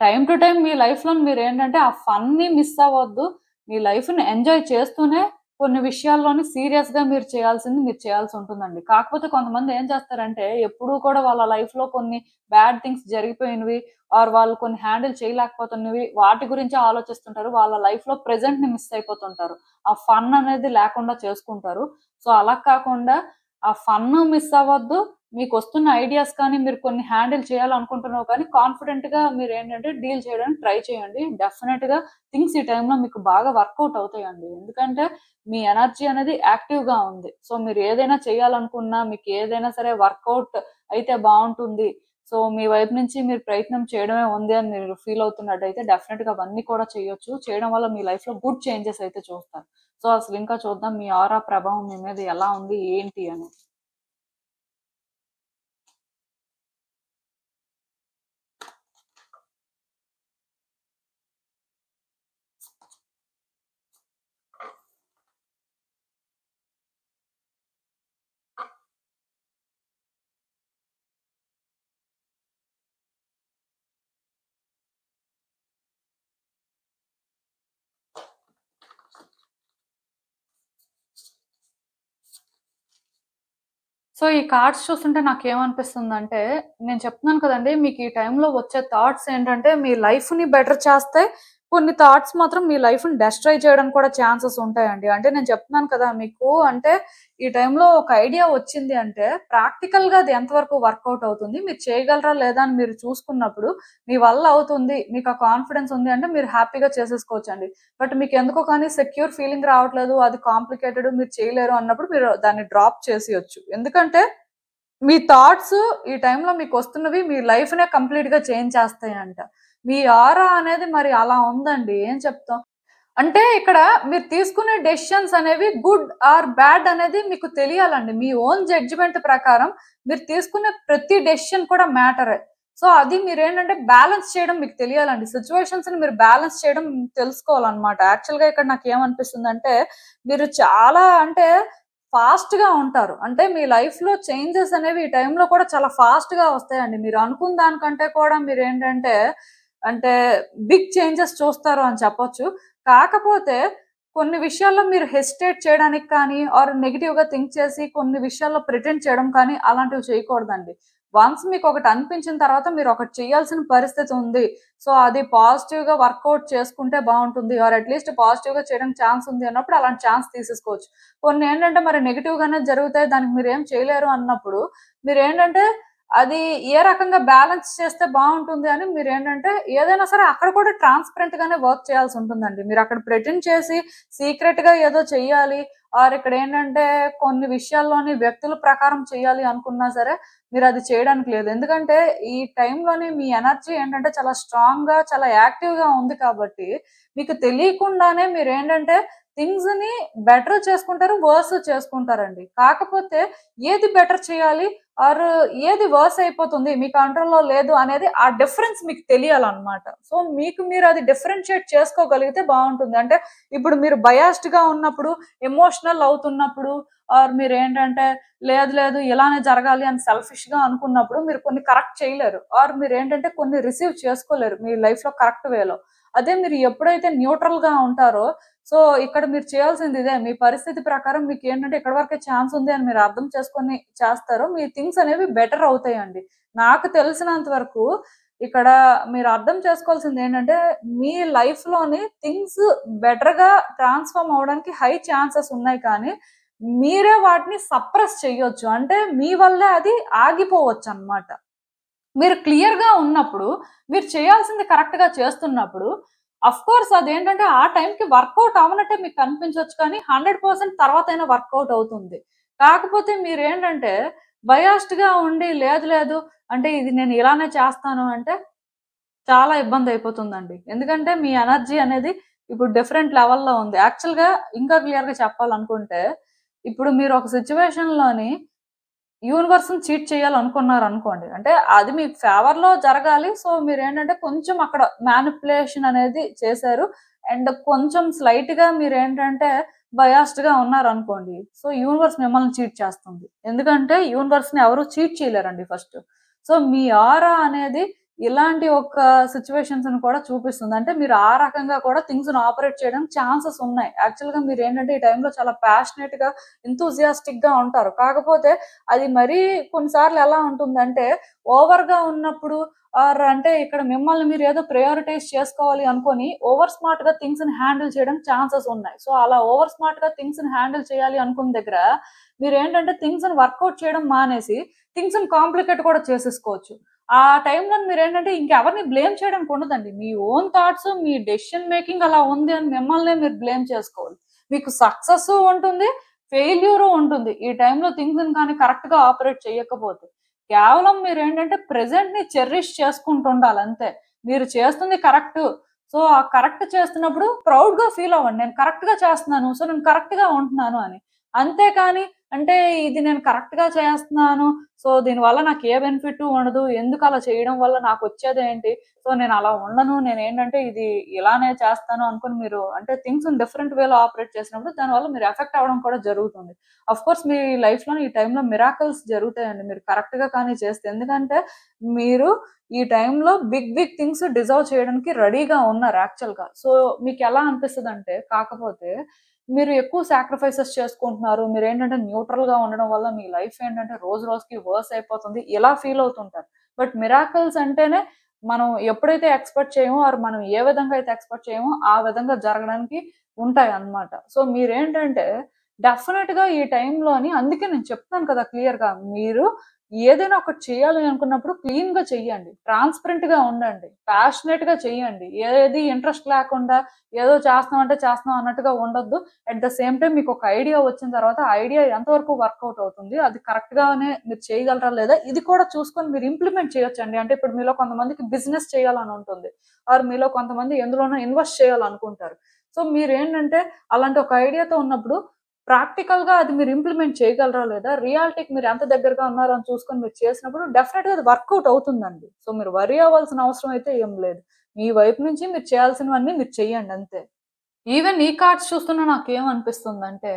టైమ్ టు టైమ్ మీ లైఫ్‌లో మీరేంటంటే, ఆ ఫన్‌ని మిస్ అవ్వద్దు. మీ లైఫ్‌ని ఎంజాయ్ చేస్తూనే కొన్ని విషయాల్లోని సీరియస్‌గా మీరు చేయాల్సింది మీరు చేయాల్సుంటుందండి. కాకపోతే కొంతమంది ఏం చేస్తారంటే, ఎప్పుడూ కూడా వాళ్ళ లైఫ్‌లో కొన్ని బ్యాడ్ థింగ్స్ జరిగిపోయినవి ఆర్ వాళ్ళు కొన్ని హ్యాండిల్ చేయలేకపోతున్నవి వాటి గురించే ఆలోచిస్తుంటారు. వాళ్ళ లైఫ్‌లో ప్రెజెంట్‌ని మిస్ అయిపోతుంటారు. ఆ ఫన్ అనేది లేకుండా చేసుకుంటారు. సో, అలా కాకుండా ఆ ఫన్ను మిస్ అవ్వద్దు. మీకొస్తున్న ఐడియాస్ కానీ, మీరు కొన్ని హ్యాండిల్ చేయాలనుకుంటున్నవి కానీ, కాన్ఫిడెంట్‌గా మీరేంటంటే డీల్ చేయడానికి ట్రై చేయండి. డెఫినెట్‌గా థింగ్స్ ఈ టైంలో మీకు బాగా వర్కౌట్ అవుతాయండి. ఎందుకంటే మీ ఎనర్జీ అనేది యాక్టివ్‌గా ఉంది. సో, మీరు ఏదైనా చేయాలనుకున్నా, మీకు ఏదైనా సరే వర్కౌట్ అయితే బావుంటుంది. సో, మీ వైపు నుంచి మీరు ప్రయత్నం చేయడమే ఉంది అని మీరు ఫీల్ అవుతున్నట్టయితే డెఫినెట్‌గా అవన్నీ కూడా చేయొచ్చు. చేయడం వల్ల మీ లైఫ్‌లో గుడ్ చేంజెస్ అయితే చూస్తారు. సో, అసలు ఇంకా చూద్దాం మీ ఆరా ప్రభావం మీ మీద ఎలా ఉంది? ఏంటి అని. సో, ఈ కార్డ్స్ చూస్తుంటే నాకేమనిపిస్తుందంటే, నేను చెప్తున్నాను కదండీ! మీకు ఈ టైంలో వచ్చే థాట్స్ ఏంటంటే, మీ లైఫ్‌ని బెటర్ చేస్తాయి. కొన్ని థాట్స్ మాత్రం మీ లైఫ్‌ని డెస్ట్రాయ్ చేయడానికి కూడా ఛాన్సెస్ ఉంటాయండి. అంటే నేను చెప్తున్నాను కదా! మీకు అంటే ఈ టైంలో ఒక ఐడియా వచ్చింది అంటే, ప్రాక్టికల్‌గా అది ఎంతవరకు వర్కౌట్ అవుతుంది? మీరు చేయగలరా లేదా అని మీరు చూసుకున్నప్పుడు, మీ వల్ల అవుతుంది. మీకు ఆ కాన్ఫిడెన్స్ ఉంది అంటే మీరు హ్యాపీగా చేసేసుకోవచ్చండి. బట్ మీకెందుకో కానీ సెక్యూర్ ఫీలింగ్ రావట్లేదు. అది కాంప్లికేటెడ్ మీరు చేయలేరు అన్నప్పుడు మీరు దాన్ని డ్రాప్ చేసేయొచ్చు. ఎందుకంటే మీ థాట్స్ ఈ టైంలో మీకొస్తున్నవి మీ లైఫ్‌నే కంప్లీట్‌గా చేంజ్ చేస్తాయంట. మీ ఆరా అనేది మరి అలా ఉందండి. ఏం చెప్తాం? అంటే ఇక్కడ మీరు తీసుకునే డెసిషన్స్ అనేవి గుడ్ ఆర్ బ్యాడ్ అనేది మీకు తెలియాలండి. మీ ఓన్ జడ్జ్‌మెంట్ ప్రకారం మీరు తీసుకునే ప్రతి డెసిషన్ కూడా మ్యాటరే. సో, అది మీరేంటంటే బ్యాలెన్స్ చేయడం మీకు తెలియాలండి. సిట్యుయేషన్స్‌ని మీరు బ్యాలెన్స్ చేయడం తెలుసుకోవాలన్నమాట. యాక్చువల్‌గా ఇక్కడ నాకేమనిపిస్తుందంటే, మీరు చాలా అంటే ఫాస్ట్‌గా ఉంటారు. అంటే మీ లైఫ్‌లో చేంజెస్ అనేవి ఈ టైంలో కూడా చాలా ఫాస్ట్‌గా వస్తాయండి. మీరు అనుకున్న దానికంటే కూడా మీరేంటంటే అంటే బిగ్ చేంజెస్ చూస్తారు అని చెప్పొచ్చు. కాకపోతే కొన్ని విషయాల్లో మీరు హెసిటేట్ చేయడానికి కానీ, ఆర్ నెగెటివ్‌గా థింక్ చేసి కొన్ని విషయాల్లో ప్రిటెండ్ చేయడం కానీ అలాంటివి చేయకూడదండి. వన్స్ మీకొకటి అనిపించిన తర్వాత మీరొకటి చేయాల్సిన పరిస్థితి ఉంది. సో, అది పాజిటివ్‌గా వర్కౌట్ చేసుకుంటే బావుంటుంది. ఆర్ అట్‌లీస్ట్ పాజిటివ్‌గా చేయడానికి ఛాన్స్ ఉంది అన్నప్పుడు అలాంటి ఛాన్స్ తీసేసుకోవచ్చు. కొన్నేంటంటే మరి నెగెటివ్‌గానే జరుగుతాయి. దానికి మీరేం చేయలేరు అన్నప్పుడు మీరేంటంటే అది ఏ రకంగా బ్యాలెన్స్ చేస్తే బావుంటుంది అని మీరేంటంటే ఏదైనా సరే అక్కడ కూడా ట్రాన్స్‌పరెంట్‌గానే వర్క్ చేయాల్సుంటుందండి. మీరక్కడ ప్రిటెండ్ చేసి సీక్రెట్‌గా ఏదో చెయ్యాలి ఆర్ ఇక్కడేంటంటే కొన్ని విషయాల్లోని వ్యక్తుల ప్రకారం చేయాలి అనుకున్నా సరే మీరది చేయడానికి లేదు. ఎందుకంటే ఈ టైంలోని మీ ఎనర్జీ ఏంటంటే చాలా స్ట్రాంగ్‌గా, చాలా యాక్టివ్‌గా ఉంది కాబట్టి మీకు తెలియకుండానే మీరేంటంటే థింగ్స్ ని బెటర్ చేసుకుంటారు, వర్స్ చేసుకుంటారండి. కాకపోతే ఏది బెటర్ చేయాలి ఆర్ ఏది వర్స్ అయిపోతుంది మీ కంట్రోల్లో లేదు అనేది ఆ డిఫరెన్స్ మీకు తెలియాలన్నమాట. సో మీకు మీరు అది డిఫరెన్షియేట్ చేసుకోగలిగితే బాగుంటుంది. అంటే ఇప్పుడు మీరు బయాస్డ్ గా ఉన్నప్పుడు, ఎమోషనల్ అవుతున్నప్పుడు, ఆర్ మీరు ఏంటంటే లేదు లేదు ఇలానే జరగాలి అని సెల్ఫిష్ గా అనుకున్నప్పుడు మీరు కొన్ని కరెక్ట్ చేయలేరు, ఆర్ మీరు ఏంటంటే కొన్ని రిసీవ్ చేసుకోలేరు మీ లైఫ్ లో కరెక్ట్ వేలో. అదే మీరు ఎప్పుడైతే న్యూట్రల్ గా ఉంటారో, సో ఇక్కడ మీరు చేయాల్సింది ఇదే, మీ పరిస్థితి ప్రకారం మీకు ఏంటంటే ఇక్కడ వరకే ఛాన్స్ ఉంది అని మీరు అర్థం చేసుకొని చేస్తారో మీ థింగ్స్ అనేవి బెటర్ అవుతాయండి. నాకు తెలిసినంత వరకు ఇక్కడ మీరు అర్థం చేసుకోవాల్సింది ఏంటంటే మీ లైఫ్ లోని థింగ్స్ బెటర్ గా ట్రాన్స్ఫార్మ్ అవడానికి హై ఛాన్సెస్ ఉన్నాయి, కానీ మీరే వాటిని సప్రెస్ చేయొచ్చు. అంటే మీ వల్లే అది ఆగిపోవచ్చు అన్నమాట. మీరు క్లియర్ గా ఉన్నప్పుడు, మీరు చేయాల్సింది కరెక్ట్ గా చేస్తున్నప్పుడు, అఫ్ కోర్స్ అదేంటంటే ఆ టైంకి వర్కౌట్ అవనట్టే మీకు కనిపించవచ్చు, కానీ 100% తర్వాత అయినా వర్కౌట్ అవుతుంది. కాకపోతే మీరేంటంటే బయాస్డ్ గా ఉండి లేదు లేదు అంటే ఇది నేను ఇలానే చేస్తాను అంటే చాలా ఇబ్బంది అయిపోతుందండి. ఎందుకంటే మీ ఎనర్జీ అనేది ఇప్పుడు డిఫరెంట్ లెవెల్లో ఉంది. యాక్చువల్‌గా ఇంకా క్లియర్‌గా చెప్పాలనుకుంటే, ఇప్పుడు మీరు ఒక సిట్యుయేషన్‌లోని యూనివర్స్‌ని చీట్ చేయాలనుకున్నారనుకోండి. అంటే అది మీ ఫేవర్‌లో జరగాలి. సో మీరేంటంటే కొంచెం అక్కడ మ్యానిప్యులేషన్ అనేది చేశారు. అండ్ కొంచెం స్లైట్‌గా మీరేంటంటే బయాస్డ్‌గా ఉన్నారనుకోండి. సో యూనివర్స్ మిమ్మల్ని చీట్ చేస్తుంది. ఎందుకంటే యూనివర్స్‌ని ఎవరు చీట్ చేయలేరండి ఫస్ట్. సో మీ ఆరా అనేది ఇలాంటి ఒక సిట్యుయేషన్స్‌ని కూడా చూపిస్తుంది. అంటే మీరు ఆ రకంగా కూడా థింగ్స్‌ని ఆపరేట్ చేయడానికి ఛాన్సెస్ ఉన్నాయి. యాక్చువల్‌గా మీరేంటంటే ఈ టైంలో చాలా ప్యాషనేట్‌గా, ఎంతూసియాస్టిక్‌గా ఉంటారు. కాకపోతే అది మరీ కొన్నిసార్లు ఎలా ఉంటుందంటే ఓవర్‌గా ఉన్నప్పుడు ఆర్ అంటే ఇక్కడ మిమ్మల్ని మీరు ఏదో ప్రయారిటైజ్ చేసుకోవాలి అనుకోని ఓవర్ స్మార్ట్‌గా థింగ్స్‌ని హ్యాండిల్ చేయడానికి ఛాన్సెస్ ఉన్నాయి. సో అలా ఓవర్ స్మార్ట్‌గా థింగ్స్‌ని హ్యాండిల్ చేయాలి అనుకున్న దగ్గర మీరేంటంటే థింగ్స్‌ని వర్కౌట్ చేయడం మానేసి థింగ్స్‌ని కాంప్లికేట్ కూడా చేసేసుకోవచ్చు. ఆ టైంలో మీరేంటంటే ఇంకెవరిని బ్లేమ్ చేయడానికి ఉండదండి. మీ ఓన్ థాట్స్, మీ డెసిషన్ మేకింగ్ అలా ఉంది అని మిమ్మల్నే మీరు బ్లేమ్ చేసుకోవాలి. మీకు సక్సెస్ ఉంటుంది, ఫెయిల్యూరు ఉంటుంది. ఈ టైంలో థింగ్స్‌ని కానీ కరెక్ట్‌గా ఆపరేట్ చేయకపోతే. కేవలం మీరేంటంటే ప్రెజెంట్‌ని చెరిష్ చేసుకుంటుండాలి అంతే. మీరు చేస్తుంది కరెక్టు. సో, ఆ కరెక్ట్ చేస్తున్నప్పుడు ప్రౌడ్‌గా ఫీల్ అవ్వండి. నేను కరెక్ట్‌గా చేస్తున్నాను. సో, నేను కరెక్ట్‌గా ఉంటున్నాను అని. అంతేకాని అంటే ఇది నేను కరెక్ట్‌గా చేస్తున్నాను. సో, దీనివల్ల నాకు ఏ బెనిఫిట్ ఉండదు. ఎందుకు అలా చేయడం వల్ల నాకొచ్చేదేంటి? సో, నేను అలా ఉండను. నేనేంటంటే ఇది ఇలానే చేస్తాను అనుకుని మీరు అంటే థింగ్స్‌ని డిఫరెంట్ వేలో ఆపరేట్ చేసినప్పుడు దానివల్ల మీరు ఎఫెక్ట్ అవ్వడం కూడా జరుగుతుంది. ఆఫ్‌కోర్స్ మీ లైఫ్‌లో ఈ టైంలో మిరాకిల్స్ జరుగుతాయండి. మీరు కరెక్ట్‌గా కానీ చేస్తే. ఎందుకంటే మీరు ఈ టైంలో బిగ్ బిగ్ థింగ్స్ డిజర్వ్ చేయడానికి రెడీగా ఉన్నారు యాక్చువల్‌గా. సో, మీకెలా అనిపిస్తదంటే కాకపోతే మీరు ఎక్కువ సాక్రిఫైసెస్ చేసుకుంటున్నారు. మీరేంటంటే న్యూట్రల్‌గా ఉండడం వల్ల మీ లైఫ్ ఏంటంటే రోజు రోజుకి వర్స్ అయిపోతుంది. ఇలా ఫీల్ అవుతుంటారు. బట్ మిరాకిల్స్ అంటేనే మనం ఎప్పుడైతే ఎక్స్‌పెక్ట్ చేయమో ఆర్ మనం ఏ విధంగా అయితే ఎక్స్‌పెక్ట్ చేయమో ఆ విధంగా జరగడానికి ఉంటాయన్నమాట. సో మీరేంటంటే డెఫినిట్‌గా ఈ టైంలోని అందుకే నేను చెప్తాను కదా క్లియర్‌గా. మీరు ఏదైనా ఒకటి చేయాలి అనుకున్నప్పుడు క్లీన్‌గా చెయ్యండి. ట్రాన్స్‌పరెంట్‌గా ఉండండి. ప్యాషనేట్‌గా చెయ్యండి. ఏది ఇంట్రెస్ట్ లేకుండా ఏదో చేస్తున్నాం చేస్తున్నాం అన్నట్టుగా ఉండొద్దు. అట్ ద సేమ్ టైమ్ మీకు ఒక ఐడియా వచ్చిన తర్వాత ఆ ఐడియా ఎంతవరకు వర్కౌట్ అవుతుంది, అది కరెక్ట్ గానే మీరు చేయగలరా లేదా ఇది కూడా చూసుకొని మీరు ఇంప్లిమెంట్ చేయొచ్చండి. అంటే ఇప్పుడు మీలో కొంతమందికి బిజినెస్ చేయాలని ఉంటుంది, ఆర్ మీలో కొంతమంది ఎందులోనో ఇన్వెస్ట్ చేయాలనుకుంటారు. సో మీరేంటంటే అలాంటి ఒక ఐడియాతో ఉన్నప్పుడు ప్రాక్టికల్ గా అది మీరు ఇంప్లిమెంట్ చేయగలరా లేదా, రియాలిటీకి మీరు ఎంత దగ్గరగా ఉన్నారో అని చూసుకొని మీరు చేసినప్పుడు డెఫినెట్ గా అది వర్కౌట్ అవుతుందండి. సో మీరు వరీ అవ్వాల్సిన అవసరం అయితే ఏం లేదు. మీ వైపు నుంచి మీరు చేయాల్సినవన్నీ మీరు చెయ్యండి అంతే. ఈవెన్ ఈ కార్డ్స్ చూస్తున్నా నాకేమనిపిస్తుందంటే,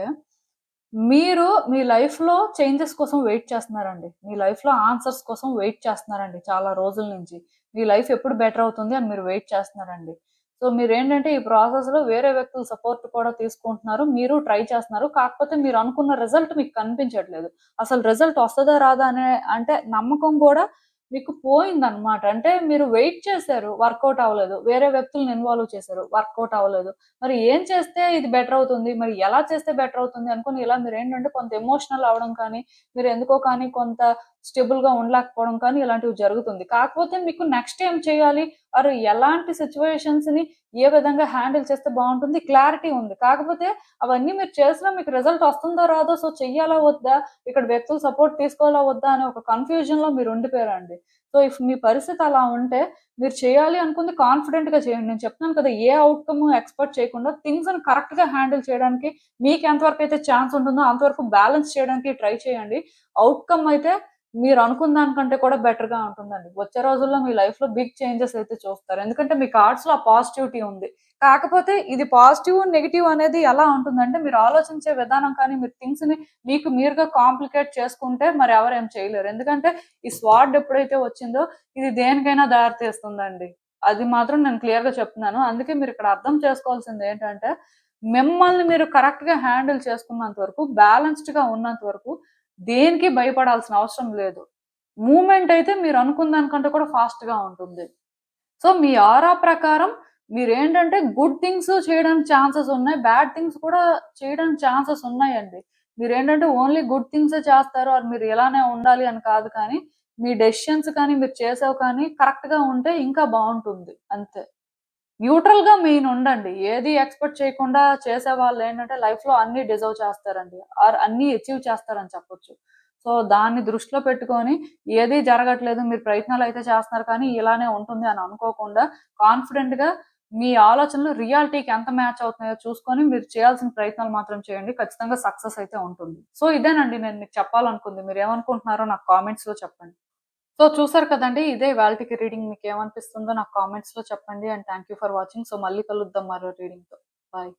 మీరు మీ లైఫ్‌లో చేంజెస్ కోసం వెయిట్ చేస్తున్నారండి. మీ లైఫ్‌లో ఆన్సర్స్ కోసం వెయిట్ చేస్తున్నారండి చాలా రోజుల నుంచి. మీ లైఫ్ ఎప్పుడు బెటర్ అవుతుంది అని మీరు వెయిట్ చేస్తున్నారండి. సో, మీరేంటంటే ఈ ప్రాసెస్‌లో వేరే వ్యక్తుల సపోర్ట్ కూడా తీసుకుంటున్నారు. మీరు ట్రై చేస్తున్నారు. కాకపోతే మీరు అనుకున్న రిజల్ట్ మీకు కనిపించట్లేదు. అసలు రిజల్ట్ వస్తదా రాదా అనే అంటే నమ్మకం కూడా మీకు పోయిందనమాట. అంటే మీరు వెయిట్ చేశారు. వర్కౌట్ అవ్వలేదు. వేరే వ్యక్తుల్ని ఇన్వాల్వ్ చేశారు. వర్కౌట్ అవ్వలేదు. మరి ఏం చేస్తే ఇది బెటర్ అవుతుంది? మరి ఎలా చేస్తే బెటర్ అవుతుంది అనుకోని ఇలా మీరేంటంటే కొంత ఎమోషనల్ అవ్వడం కానీ, మీరు ఎందుకో కానీ కొంత స్టేబుల్ గా ఉండలేకపోవడం కానీ ఇలాంటివి జరుగుతుంది. కాకపోతే మీకు నెక్స్ట్ ఏం చేయాలి, ఆర్ ఎలాంటి సిచ్యువేషన్స్ ని ఏ విధంగా హ్యాండిల్ చేస్తే బాగుంటుంది క్లారిటీ ఉంది. కాకపోతే అవన్నీ మీరు చేసినా మీకు రిజల్ట్ వస్తుందో రాదో, సో చెయ్యాలా వద్దా, ఇక్కడ వ్యక్తులు సపోర్ట్ తీసుకోవాలా వద్దా అనే ఒక కన్ఫ్యూజన్ లో మీరు ఉండిపోయారండి. సో ఇఫ్ మీ పరిస్థితి అలా ఉంటే మీరు చేయాలి అనుకుంది కాన్ఫిడెంట్ గా చేయండి. నేను చెప్తున్నాను కదా, ఏ అవుట్కమ్ ఎక్స్పెక్ట్ చేయకుండా థింగ్స్ ని కరెక్ట్ గా హ్యాండిల్ చేయడానికి మీకు ఎంతవరకు అయితే ఛాన్స్ ఉంటుందో అంతవరకు బ్యాలెన్స్ చేయడానికి ట్రై చేయండి. అవుట్కమ్ అయితే మీరు అనుకున్న దానికంటే కూడా బెటర్ గా ఉంటుందండి. వచ్చే రోజుల్లో మీ లైఫ్ లో బిగ్ చేంజెస్ అయితే చూస్తారు. ఎందుకంటే మీ కార్డ్స్ లో ఆ పాజిటివిటీ ఉంది. కాకపోతే ఇది పాజిటివ్ నెగిటివ్ అనేది ఎలా ఉంటుందంటే మీరు ఆలోచించే విధానం కానీ మీరు థింగ్స్ ని మీకు మీరుగా కాంప్లికేట్ చేసుకుంటే మరి ఎవరేం చేయలేరు. ఎందుకంటే ఈ స్వార్డ్ ఎప్పుడైతే వచ్చిందో ఇది దేనికైనా దారి తీస్తుందండి. అది మాత్రం నేను క్లియర్ గా చెప్తున్నాను. అందుకే మీరు ఇక్కడ అర్థం చేసుకోవాల్సింది ఏంటంటే మిమ్మల్ని మీరు కరెక్ట్ గా హ్యాండిల్ చేసుకున్నంత వరకు, బ్యాలెన్స్డ్ గా ఉన్నంత వరకు దేనికి భయపడాల్సిన అవసరం లేదు. మూమెంట్ అయితే మీరు అనుకున్న దానికంటే కూడా ఫాస్ట్ గా ఉంటుంది. సో మీ ఆరా ప్రకారం మీరేంటంటే గుడ్ థింగ్స్ చేయడానికి ఛాన్సెస్ ఉన్నాయి, బ్యాడ్ థింగ్స్ కూడా చేయడానికి ఛాన్సెస్ ఉన్నాయండి. మీరేంటంటే ఓన్లీ గుడ్ థింగ్సే చేస్తారు, అది మీరు ఇలానే ఉండాలి అని కాదు. కానీ మీ డెసిషన్స్ కానీ మీరు చేసేవి కానీ కరెక్ట్ గా ఉంటే ఇంకా బాగుంటుంది అంతే. న్యూట్రల్ గా మెయిన్ ఉండండి. ఏది ఎక్స్పెక్ట్ చేయకుండా చేసే వాళ్ళు ఏంటంటే లైఫ్ లో అన్ని డిజర్వ్ చేస్తారండి, ఆర్ అన్ని అచీవ్ చేస్తారని చెప్పొచ్చు. సో దాన్ని దృష్టిలో పెట్టుకొని ఏది జరగట్లేదు, మీరు ప్రయత్నాలు అయితే చేస్తున్నారు కానీ ఇలానే ఉంటుంది అని అనుకోకుండా కాన్ఫిడెంట్ గా మీ ఆలోచనలు రియాలిటీకి ఎంత మ్యాచ్ అవుతున్నాయో చూసుకొని మీరు చేయాల్సిన ప్రయత్నాలు మాత్రం చేయండి. ఖచ్చితంగా సక్సెస్ అయితే ఉంటుంది. సో ఇదేనండి నేను మీకు చెప్పాలనుకుంది. మీరు ఏమనుకుంటున్నారో నాకు కామెంట్స్ లో చెప్పండి. సో చూసారు కదండి, ఇదే ఇవాల్టికి రీడింగ్. మీకు ఏమనిపిస్తుందో నాకు కామెంట్స్ లో చెప్పండి. And thank you for watching. So మళ్ళీ కలుద్దాం మరో రీడింగ్ తో. బాయ్.